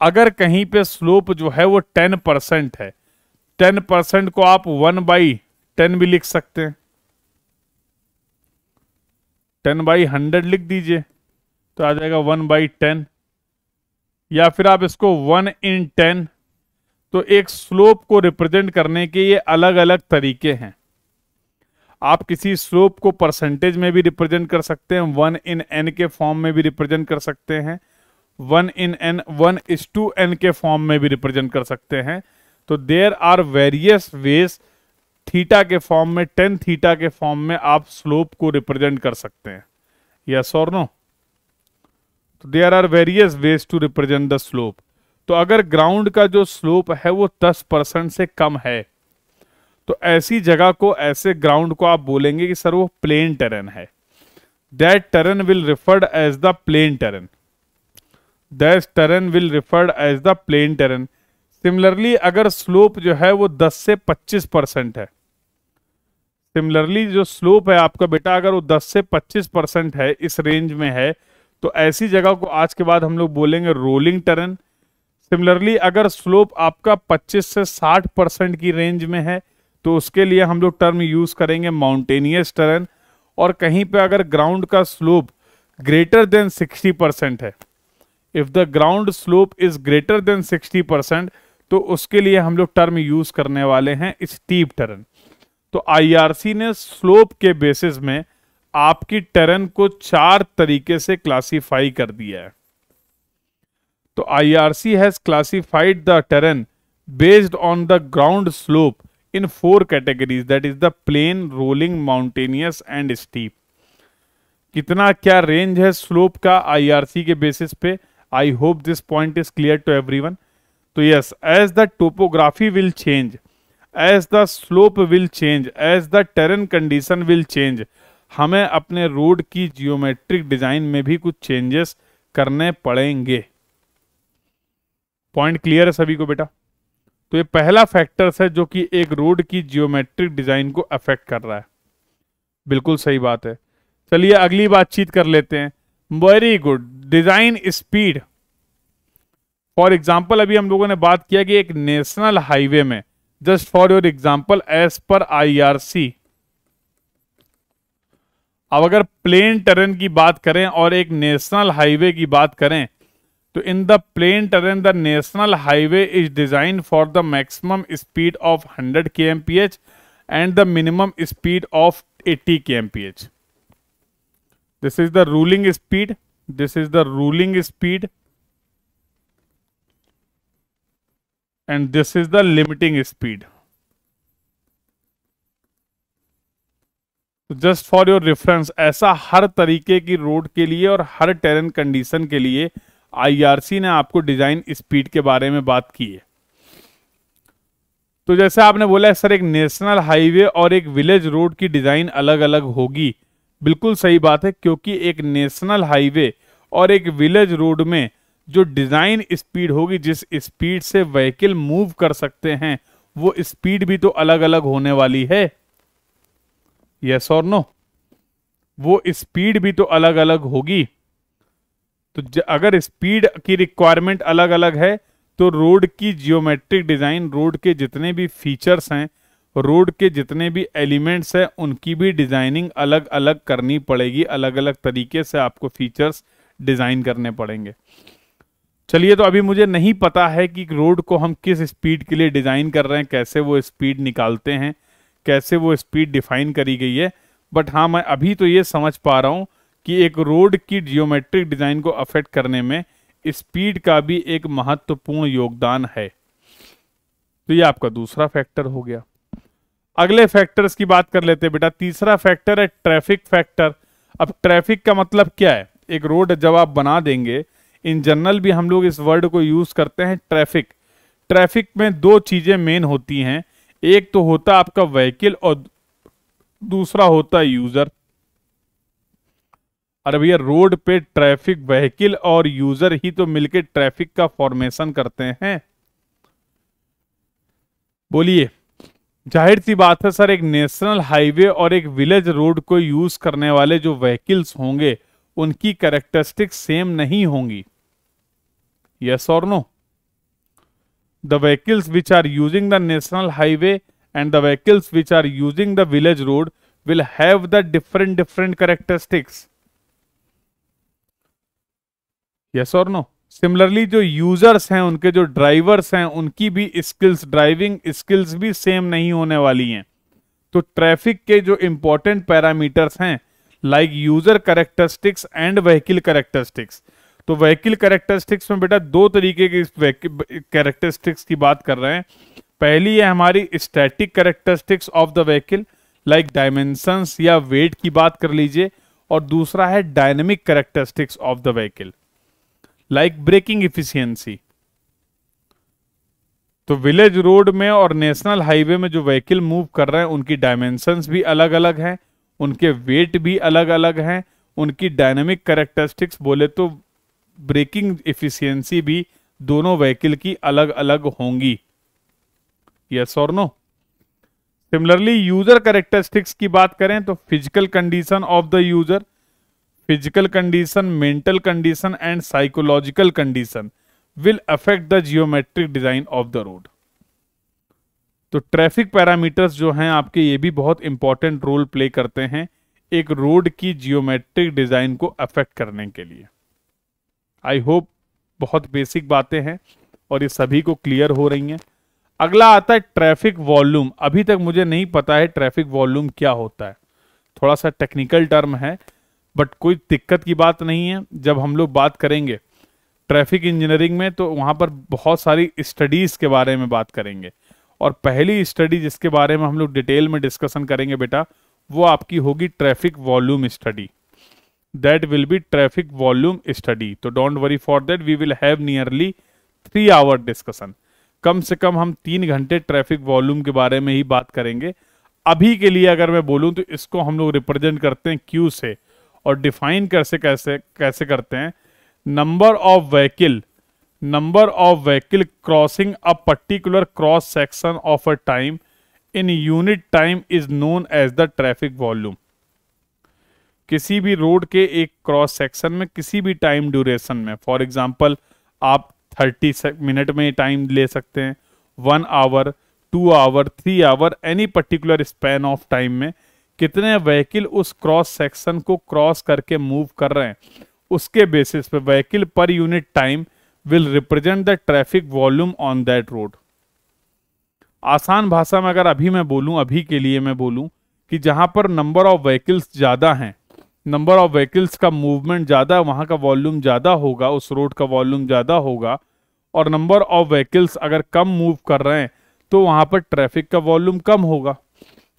अगर कहीं पे स्लोप जो है वो 10% है, 10% को आप 1/10 भी लिख सकते हैं, 10/100 लिख दीजिए तो आ जाएगा 1/10, या फिर आप इसको 1/10। तो एक स्लोप को रिप्रेजेंट करने के ये अलग अलग तरीके हैं। आप किसी स्लोप को परसेंटेज में भी रिप्रेजेंट कर सकते हैं, 1/n के फॉर्म में भी रिप्रेजेंट कर सकते हैं, 1/n 1:n के फॉर्म में भी रिप्रेजेंट कर सकते हैं। तो there are various ways, theta के फॉर्म में, tan थीटा के फॉर्म में आप स्लोप को रिप्रेजेंट कर सकते हैं। यस और नो? तो there are various ways to represent the slope. तो अगर ग्राउंड का जो स्लोप है वो 10% से कम है, तो ऐसी जगह को, ऐसे ग्राउंड को आप बोलेंगे कि सर वो प्लेन टेरेन है। That terrain will referred as the plain terrain. That terrain will referred as the plain terrain. Similarly अगर स्लोप जो है वो 10 से 25% है, सिमिलरली जो स्लोप है आपका बेटा अगर वो 10 से 25% है, इस रेंज में है, तो ऐसी जगह को आज के बाद हम लोग बोलेंगे रोलिंग टेरेन। सिमिलरली अगर स्लोप आपका 25 से 60% की रेंज में है, तो उसके लिए हम लोग टर्म यूज करेंगे माउंटेनियस टेरेन। और कहीं पे अगर ग्राउंड का स्लोप ग्रेटर देन 60% है, if the ground slope is greater than 60%, तो उसके लिए हम लोग टर्म यूज करने वाले हैं स्टीप टेरेन। तो आईआरसी ने स्लोप के बेसिस में आपकी टेरेन को 4 तरीके से क्लासिफाई कर दिया है। तो IRC has classified the terrain based on the ground slope in 4 categories, that is the plain, rolling, mountainous and steep। कितना क्या रेंज है स्लोप का आईआरसी के बेसिस पे? I hope this point is clear to everyone. तो yes, as the topography will change, as the slope will change, as the terrain condition will change, हमें अपने road की जियोमेट्रिक डिजाइन में भी कुछ चेंजेस करने पड़ेंगे। पॉइंट क्लियर है सभी को बेटा? तो ये पहला फैक्टर्स है जो कि एक रोड की जियोमेट्रिक डिजाइन को अफेक्ट कर रहा है। बिल्कुल सही बात है। चलिए अगली बातचीत कर लेते हैं। Very good. Design speed. For example अभी हम लोगों ने बात किया कि एक नेशनल हाईवे में, just for your example as per IRC, अब अगर प्लेन टेरेन की बात करें और एक नेशनल हाईवे की बात करें, तो in the plain terrain the national highway is designed for the maximum speed of 100 kmph and the minimum speed of 80 kmph. This is the ruling speed. This is the ruling speed. And this is the limiting speed. तो just for your reference, ऐसा हर तरीके की road के लिए और हर terrain condition के लिए IRC ने आपको डिजाइन स्पीड के बारे में बात की है। तो जैसे आपने बोला है सर एक नेशनल हाईवे और एक विलेज रोड की डिजाइन अलग अलग होगी, बिल्कुल सही बात है, क्योंकि एक नेशनल हाईवे और एक विलेज रोड में जो डिजाइन स्पीड होगी, जिस स्पीड से व्हीकल मूव कर सकते हैं, वो स्पीड भी तो अलग अलग होने वाली है। यस और नो? वो स्पीड भी तो अलग अलग होगी। तो अगर स्पीड की रिक्वायरमेंट अलग अलग है, तो रोड की जियोमेट्रिक डिजाइन, रोड के जितने भी फीचर्स हैं, रोड के जितने भी एलिमेंट्स हैं, उनकी भी डिजाइनिंग अलग अलग करनी पड़ेगी। अलग अलग तरीके से आपको फीचर्स डिजाइन करने पड़ेंगे। चलिए, तो अभी मुझे नहीं पता है कि रोड को हम किस स्पीड के लिए डिजाइन कर रहे हैं, कैसे वो स्पीड निकालते हैं, कैसे वो स्पीड डिफाइन करी गई है। बट हाँ, मैं अभी तो ये समझ पा रहा हूं कि एक रोड की जियोमेट्रिक डिजाइन को अफेक्ट करने में स्पीड का भी एक महत्वपूर्ण योगदान है। तो ये आपका दूसरा फैक्टर हो गया। अगले फैक्टर्स की बात कर लेते हैं बेटा। तीसरा फैक्टर है ट्रैफिक फैक्टर। अब ट्रैफिक का मतलब क्या है? एक रोड जब आप बना देंगे, इन जनरल भी हम लोग इस वर्ड को यूज करते हैं ट्रैफिक। ट्रैफिक में 2 चीजें मेन होती हैं, एक तो होता आपका व्हीकल और दूसरा होता है यूजर। अरे भैया, रोड पे ट्रैफिक, व्हीकल और यूजर ही तो मिलके ट्रैफिक का फॉर्मेशन करते हैं। बोलिए, जाहिर सी बात है सर, एक नेशनल हाईवे और एक विलेज रोड को यूज करने वाले जो व्हीकल्स होंगे, उनकी कैरेक्टरिस्टिक्स सेम नहीं होंगी। यस और no? The vehicles which are using the national highway and the vehicles which are using the village road will have the different characteristics. Yes और नो। सिमिलरली जो यूजर्स हैं, उनके जो ड्राइवर्स हैं, उनकी भी स्किल्स, ड्राइविंग स्किल्स भी same नहीं होने वाली हैं। तो ट्रैफिक के जो इंपॉर्टेंट पैरामीटर्स हैं, like user characteristics and vehicle characteristics. तो व्हीकल कैरेक्टरिस्टिक्स में बेटा दो तरीके की कैरेक्टरिस्टिक्स की बात कर रहे हैं। पहली है हमारी static characteristics of the vehicle, like dimensions या वेट की बात कर लीजिए, और दूसरा है dynamic characteristics of the vehicle, like braking efficiency. तो विलेज रोड में और नेशनल हाईवे में जो व्हीकल मूव कर रहे हैं, उनकी डायमेंशंस भी अलग अलग हैं, उनके वेट भी अलग अलग हैं, उनकी डायनेमिक कैरेक्टरिस्टिक्स बोले तो ब्रेकिंग इफिशियंसी भी दोनों व्हीकल की अलग अलग होंगी। यस और नो। सिमिलरली यूजर कैरेक्टरिस्टिक्स की बात करें तो physical condition of the user, physical condition, mental condition and psychological condition will affect the geometric design of the road। तो ट्रैफिक पैरामीटर्स जो हैं आपके, ये भी बहुत इंपॉर्टेंट रोल प्ले करते हैं एक रोड की जियोमेट्रिक डिजाइन को अफेक्ट करने के लिए। आई होप बहुत बेसिक बातें हैं और ये सभी को क्लियर हो रही हैं। अगला आता है ट्रैफिक वॉल्यूम। अभी तक मुझे नहीं पता है ट्रैफिक वॉल्यूम क्या होता है, थोड़ा सा टेक्निकल टर्म है, बट कोई दिक्कत की बात नहीं है। जब हम लोग बात करेंगे ट्रैफिक इंजीनियरिंग में तो वहां पर बहुत सारी स्टडीज के बारे में बात करेंगे, और पहली स्टडी जिसके बारे में हम लोग डिटेल में डिस्कशन करेंगे बेटा, वो आपकी होगी traffic volume study. That will be traffic volume study. तो don't worry for that, we will have nearly 3 hour discussion. कम से कम हम 3 घंटे ट्रैफिक वॉल्यूम के बारे में ही बात करेंगे। अभी के लिए अगर मैं बोलूं तो इसको हम लोग रिप्रेजेंट करते हैं क्यू से, और डिफाइन कैसे कैसे कैसे करते हैं, number of vehicle crossing a particular cross section of a time in unit time is known as the traffic volume. किसी भी रोड के एक क्रॉस सेक्शन में किसी भी टाइम ड्यूरेशन में, फॉर एग्जांपल आप 30 मिनट में टाइम ले सकते हैं, 1 hour, 2 hour, 3 hour, any particular span of time में कितने व्हीकल उस क्रॉस सेक्शन को क्रॉस करके मूव कर रहे हैं, उसके बेसिस पे vehicle per unit time will represent the traffic volume on that road. आसान भाषा में अगर अभी मैं बोलूं, अभी के लिए मैं बोलूं कि जहां पर नंबर ऑफ व्हीकल्स ज्यादा हैं, नंबर ऑफ व्हीकल्स का मूवमेंट ज्यादा, वहां का वॉल्यूम ज्यादा होगा, उस रोड का वॉल्यूम ज्यादा होगा। और नंबर ऑफ व्हीकल्स अगर कम मूव कर रहे हैं तो वहां पर ट्रैफिक का वॉल्यूम कम होगा।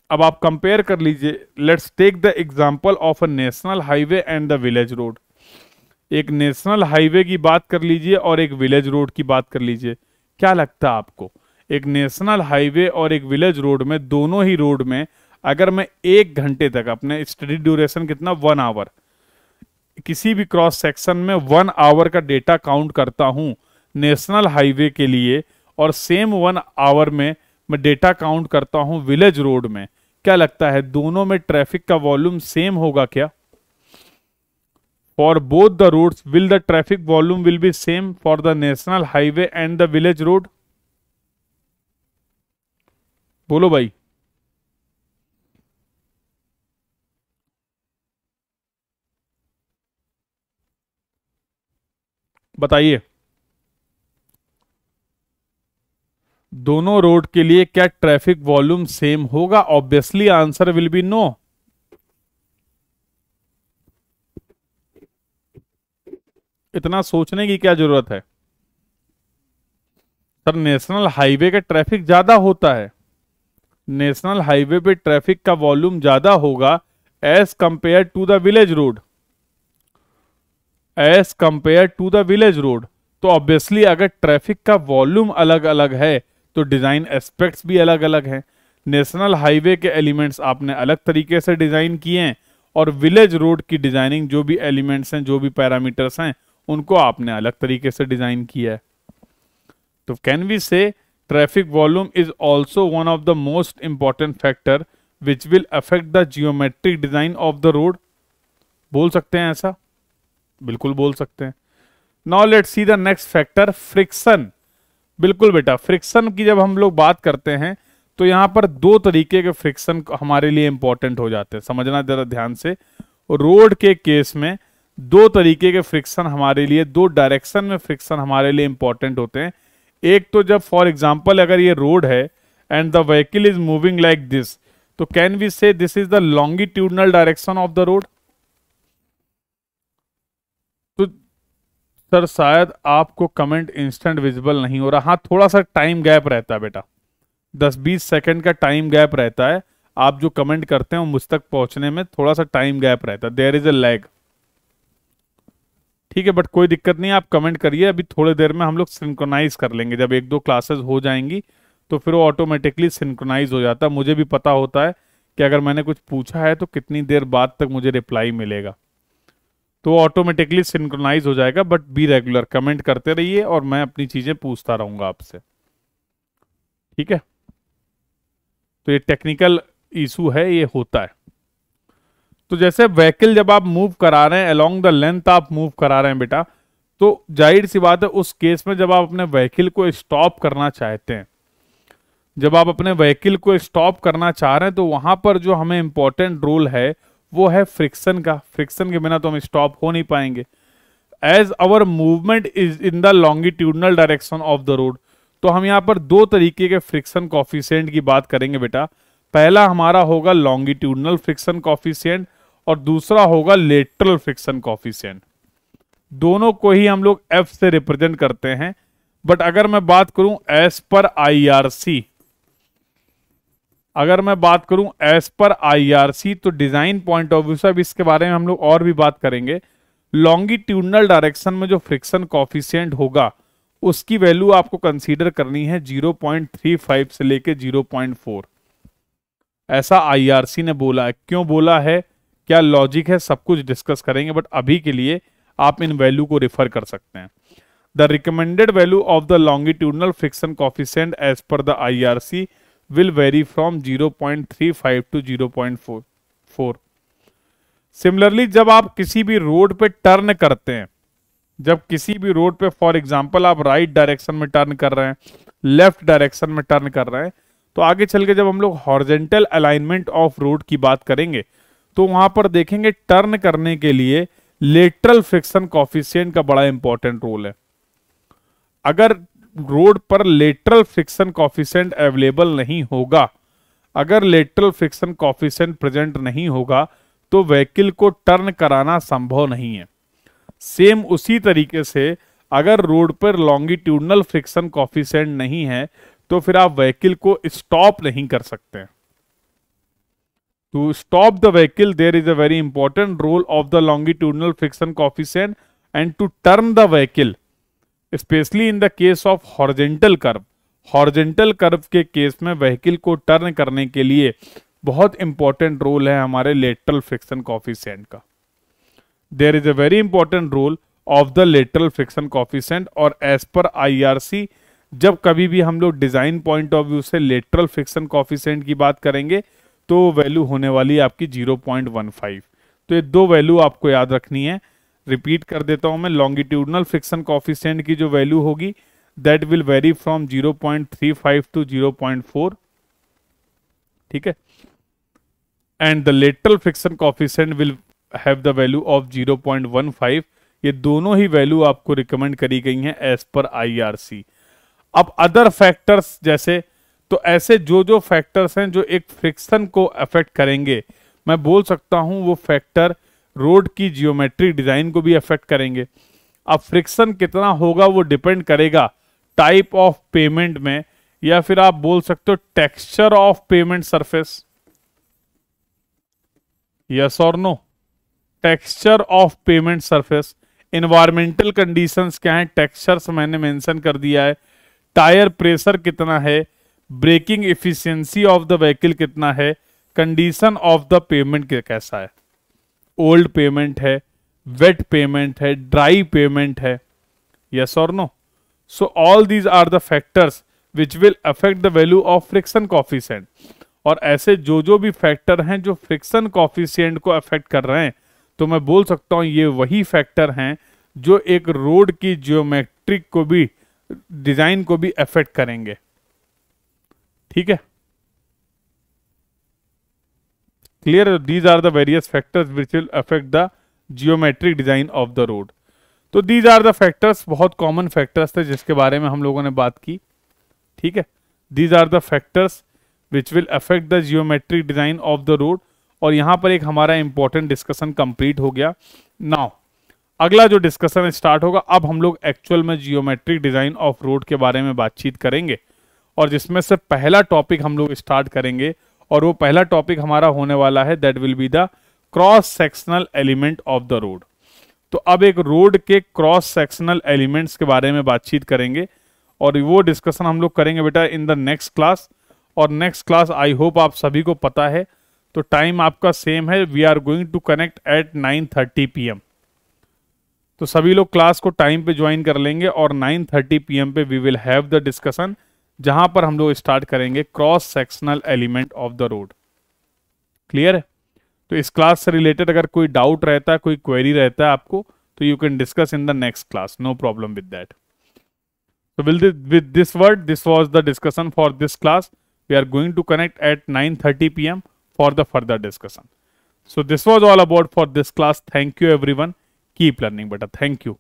अब आप कंपेयर कर लीजिए, let's take the example of a national highway and the village road. एक नेशनल हाईवे की बात कर लीजिए और एक विलेज रोड की बात कर लीजिए। क्या लगता है आपको, एक नेशनल हाईवे और एक विलेज रोड में, दोनों ही रोड में अगर मैं 1 घंटे तक, अपने स्टडी ड्यूरेशन कितना, 1 आवर, किसी भी क्रॉस सेक्शन में 1 आवर का डेटा काउंट करता हूं नेशनल हाईवे के लिए, और सेम 1 आवर में मैं डेटा काउंट करता हूं विलेज रोड में, क्या लगता है दोनों में ट्रैफिक का वॉल्यूम सेम होगा क्या? For both the roads, will the traffic volume will be same for the national highway and the village road? बोलो भाई। बताइए, दोनों रोड के लिए क्या ट्रैफिक वॉल्यूम सेम होगा? Obviously answer will be no. इतना सोचने की क्या जरूरत है? सर नेशनल हाईवे का ट्रैफिक ज्यादा होता है, नेशनल हाईवे पे ट्रैफिक का वॉल्यूम ज्यादा होगा as compare to the village road, as compare to the village road. तो ऑब्वियसली अगर ट्रैफिक का वॉल्यूम अलग अलग है तो डिजाइन एस्पेक्ट्स भी अलग अलग हैं। नेशनल हाईवे के एलिमेंट्स आपने अलग तरीके से डिजाइन किए हैं, और विलेज रोड की डिजाइनिंग, जो भी एलिमेंट्स हैं, जो भी पैरामीटर्स हैं, उनको आपने अलग तरीके से डिजाइन किया है। तो कैन वी से traffic volume is also one of the most important factor which will affect the geometric design of the road? बोल सकते हैं ऐसा? बिल्कुल बोल सकते हैं। Now let's see the next factor, friction. बिल्कुल बेटा, फ्रिक्शन की जब हम लोग बात करते हैं तो यहां पर 2 तरीके के फ्रिक्शन हमारे लिए इंपॉर्टेंट हो जाते हैं, समझना जरा ध्यान से। रोड के केस में दो तरीके के फ्रिक्शन हमारे लिए, दो डायरेक्शन में फ्रिक्शन हमारे लिए इंपॉर्टेंट होते हैं। एक तो जब फॉर एग्जांपल अगर ये रोड है and the vehicle is moving like this, तो कैन वी से this is the longitudinal direction of the road. तो सर शायद आपको कमेंट इंस्टेंट विजिबल नहीं हो रहा। हाँ, थोड़ा सा टाइम गैप रहता है बेटा, 10-20 सेकंड का टाइम गैप रहता है। आप जो कमेंट करते हैं वो मुझ तक पहुंचने में थोड़ा सा टाइम गैप रहता है, देयर इज अ लैग। ठीक है, बट कोई दिक्कत नहीं, आप कमेंट करिए। अभी थोड़ी देर में हम लोग सिंक्रोनाइज कर लेंगे, जब 1-2 क्लासेस हो जाएंगी तो फिर वो ऑटोमेटिकली सिंक्रोनाइज हो जाता है। मुझे भी पता होता है कि अगर मैंने कुछ पूछा है तो कितनी देर बाद तक मुझे रिप्लाई मिलेगा, तो ऑटोमेटिकली सिंक्रोनाइज हो जाएगा। बट बी रेगुलर, कमेंट करते रहिए और मैं अपनी चीजें पूछता रहूंगा आपसे। ठीक है, तो ये टेक्निकल इशू है, ये होता है। तो जैसे व्हीकल जब आप मूव करा रहे हैं, अलोंग द लेंथ आप मूव करा रहे हैं बेटा, तो जाहिर सी बात है उस केस में जब आप अपने व्हीकल को स्टॉप करना चाहते हैं, जब आप अपने व्हीकल को स्टॉप करना चाह रहे हैं, तो वहां पर जो हमें इंपॉर्टेंट रोल है वो है फ्रिक्शन का। फ्रिक्शन के बिना तो हम स्टॉप हो नहीं पाएंगे। As our movement is in the longitudinal direction of the road, तो हम यहाँ पर दो तरीके के फ्रिक्शन कॉफिशिएंट की बात करेंगे बेटा। पहला हमारा होगा लॉन्गिट्यूडनल फ्रिक्शन कॉफिशिएंट और दूसरा होगा लेटरल फ्रिक्शन कॉफिशिएंट। दोनों को ही हम लोग एफ से रिप्रेजेंट करते हैं। बट अगर मैं बात करूं एज पर आईआरसी, अगर मैं बात करूं एज पर आईआरसी, तो डिजाइन पॉइंट ऑफ व्यू से, अब इसके बारे में हम लोग और भी बात करेंगे। लॉन्गिट्यूडनल डायरेक्शन में जो फ्रिक्शन कॉफिशिएंट होगा उसकी वैल्यू आपको कंसीडर करनी है 0.35 से लेके 0.4। ऐसा आईआरसी ने बोला है। क्यों बोला है, क्या लॉजिक है, सब कुछ डिस्कस करेंगे। बट अभी के लिए आप इन वैल्यू को रेफर कर सकते हैं। The recommended value of the longitudinal friction coefficient as per the IRC will vary from 0.35 to 0.4। Similarly जब आप किसी भी रोड पे टर्न करते हैं, जब किसी भी रोड पे फॉर एग्जांपल आप राइट डायरेक्शन में टर्न कर रहे हैं, लेफ्ट डायरेक्शन में टर्न कर रहे हैं, तो आगे चल के जब हम लोग हॉरिजॉन्टल अलाइनमेंट ऑफ रोड की बात करेंगे तो वहां पर देखेंगे टर्न करने के लिए लेटरल फ्रिक्शन कॉफिशिएंट का बड़ा इंपॉर्टेंट रोल है। अगर रोड पर लेटरल फ्रिक्शन कॉफिशिएंट अवेलेबल नहीं होगा, अगर लेटरल फ्रिक्शन कॉफिशिएंट प्रेजेंट नहीं होगा तो व्हीकल को टर्न कराना संभव नहीं है। सेम उसी तरीके से अगर रोड पर लॉन्गिट्यूडनल फ्रिक्शन कॉफिशिएंट नहीं है तो फिर आप व्हीकल को स्टॉप नहीं कर सकते। To stop the vehicle there is a very important role of the longitudinal friction coefficient and to turn the vehicle specially in the case of horizontal curve, horizontal curve के case में vehicle को turn करने के लिए बहुत important role है हमारे lateral friction coefficient का। There is a very important role of the lateral friction coefficient. और एज पर आईआरसी जब कभी भी हम लोग डिजाइन पॉइंट ऑफ व्यू से लेटरल फ्रिक्शन कॉफिशिएंट की बात करेंगे तो वैल्यू होने वाली है आपकी 0.15। तो ये दो वैल्यू आपको याद रखनी है। रिपीट कर देता हूं मैं, लॉन्गिट्यूडनल फ्रिक्शन कॉफिशिएंट की जो वैल्यू होगी that will vary from 0.35 to 0.4। ठीक है, and the lateral friction coefficient will have the value of 0.15। ये दोनों ही वैल्यू आपको रिकमेंड करी गई हैं एज पर आईआरसी। अब अदर फैक्टर्स जैसे, तो ऐसे जो जो फैक्टर्स हैं जो एक फ्रिक्शन को अफेक्ट करेंगे, मैं बोल सकता हूं वो फैक्टर रोड की जियोमेट्रिक डिजाइन को भी अफेक्ट करेंगे। अब फ्रिक्शन कितना होगा वो डिपेंड करेगा टाइप ऑफ पेमेंट में, या फिर आप बोल सकते हो texture of pavement surface. Yes और no, texture of pavement surface. Environmental conditions क्या है, टेक्सचर्स मैंने मेंशन कर दिया है। टायर प्रेशर कितना है, braking efficiency of the vehicle कितना है, कंडीशन ऑफ द पेमेंट कैसा है, ओल्ड पेमेंट है, वेट पेमेंट है, ड्राई पेमेंट है। यस और no, so all these are the factors which will affect the value of friction coefficient. और ऐसे जो जो भी फैक्टर हैं जो फ्रिक्शन कॉफिशिएंट को अफेक्ट कर रहे हैं, तो मैं बोल सकता हूं ये वही फैक्टर हैं जो एक रोड की जियोमेट्रिक को भी, डिजाइन को भी अफेक्ट करेंगे। ठीक है, clear, these are the various factors which will affect the geometric design of the road. तो दीज आर द फैक्टर्स, बहुत कॉमन फैक्टर्स थे जिसके बारे में हम लोगों ने बात की। ठीक है, these are the factors which will affect the geometric design of the road. और यहां पर एक हमारा इंपॉर्टेंट डिस्कशन कंप्लीट हो गया। नाउ अगला जो डिस्कशन स्टार्ट होगा, अब हम लोग एक्चुअल में जियोमेट्रिक डिजाइन ऑफ रोड के बारे में बातचीत करेंगे, और जिसमें से पहला टॉपिक हम लोग स्टार्ट करेंगे, और वो पहला टॉपिक हमारा होने वाला है that will be the cross sectional element of the road. तो अब एक रोड के क्रॉस सेक्शनल एलिमेंट्स के बारे में बातचीत करेंगे, और वो डिस्कशन हम लोग करेंगे बेटा इन द नेक्स्ट क्लास। और नेक्स्ट क्लास आई होप आप सभी को पता है, तो टाइम आपका सेम है, we are going to connect at 9:30 PM। तो सभी लोग क्लास को टाइम पे ज्वाइन कर लेंगे, और 9:30 PM पे we will have the discussion, जहां पर हम लोग स्टार्ट करेंगे cross sectional element of the road. Clear है? तो इस क्लास से रिलेटेड अगर कोई डाउट रहता है, कोई क्वेरी रहता है आपको, तो you can discuss in the next class, no problem with that. So with this word, this was the discussion for this class. We are going to connect at 9:30 PM for the further discussion. So this was all about for this class. Thank you everyone. Keep learning better. Thank you.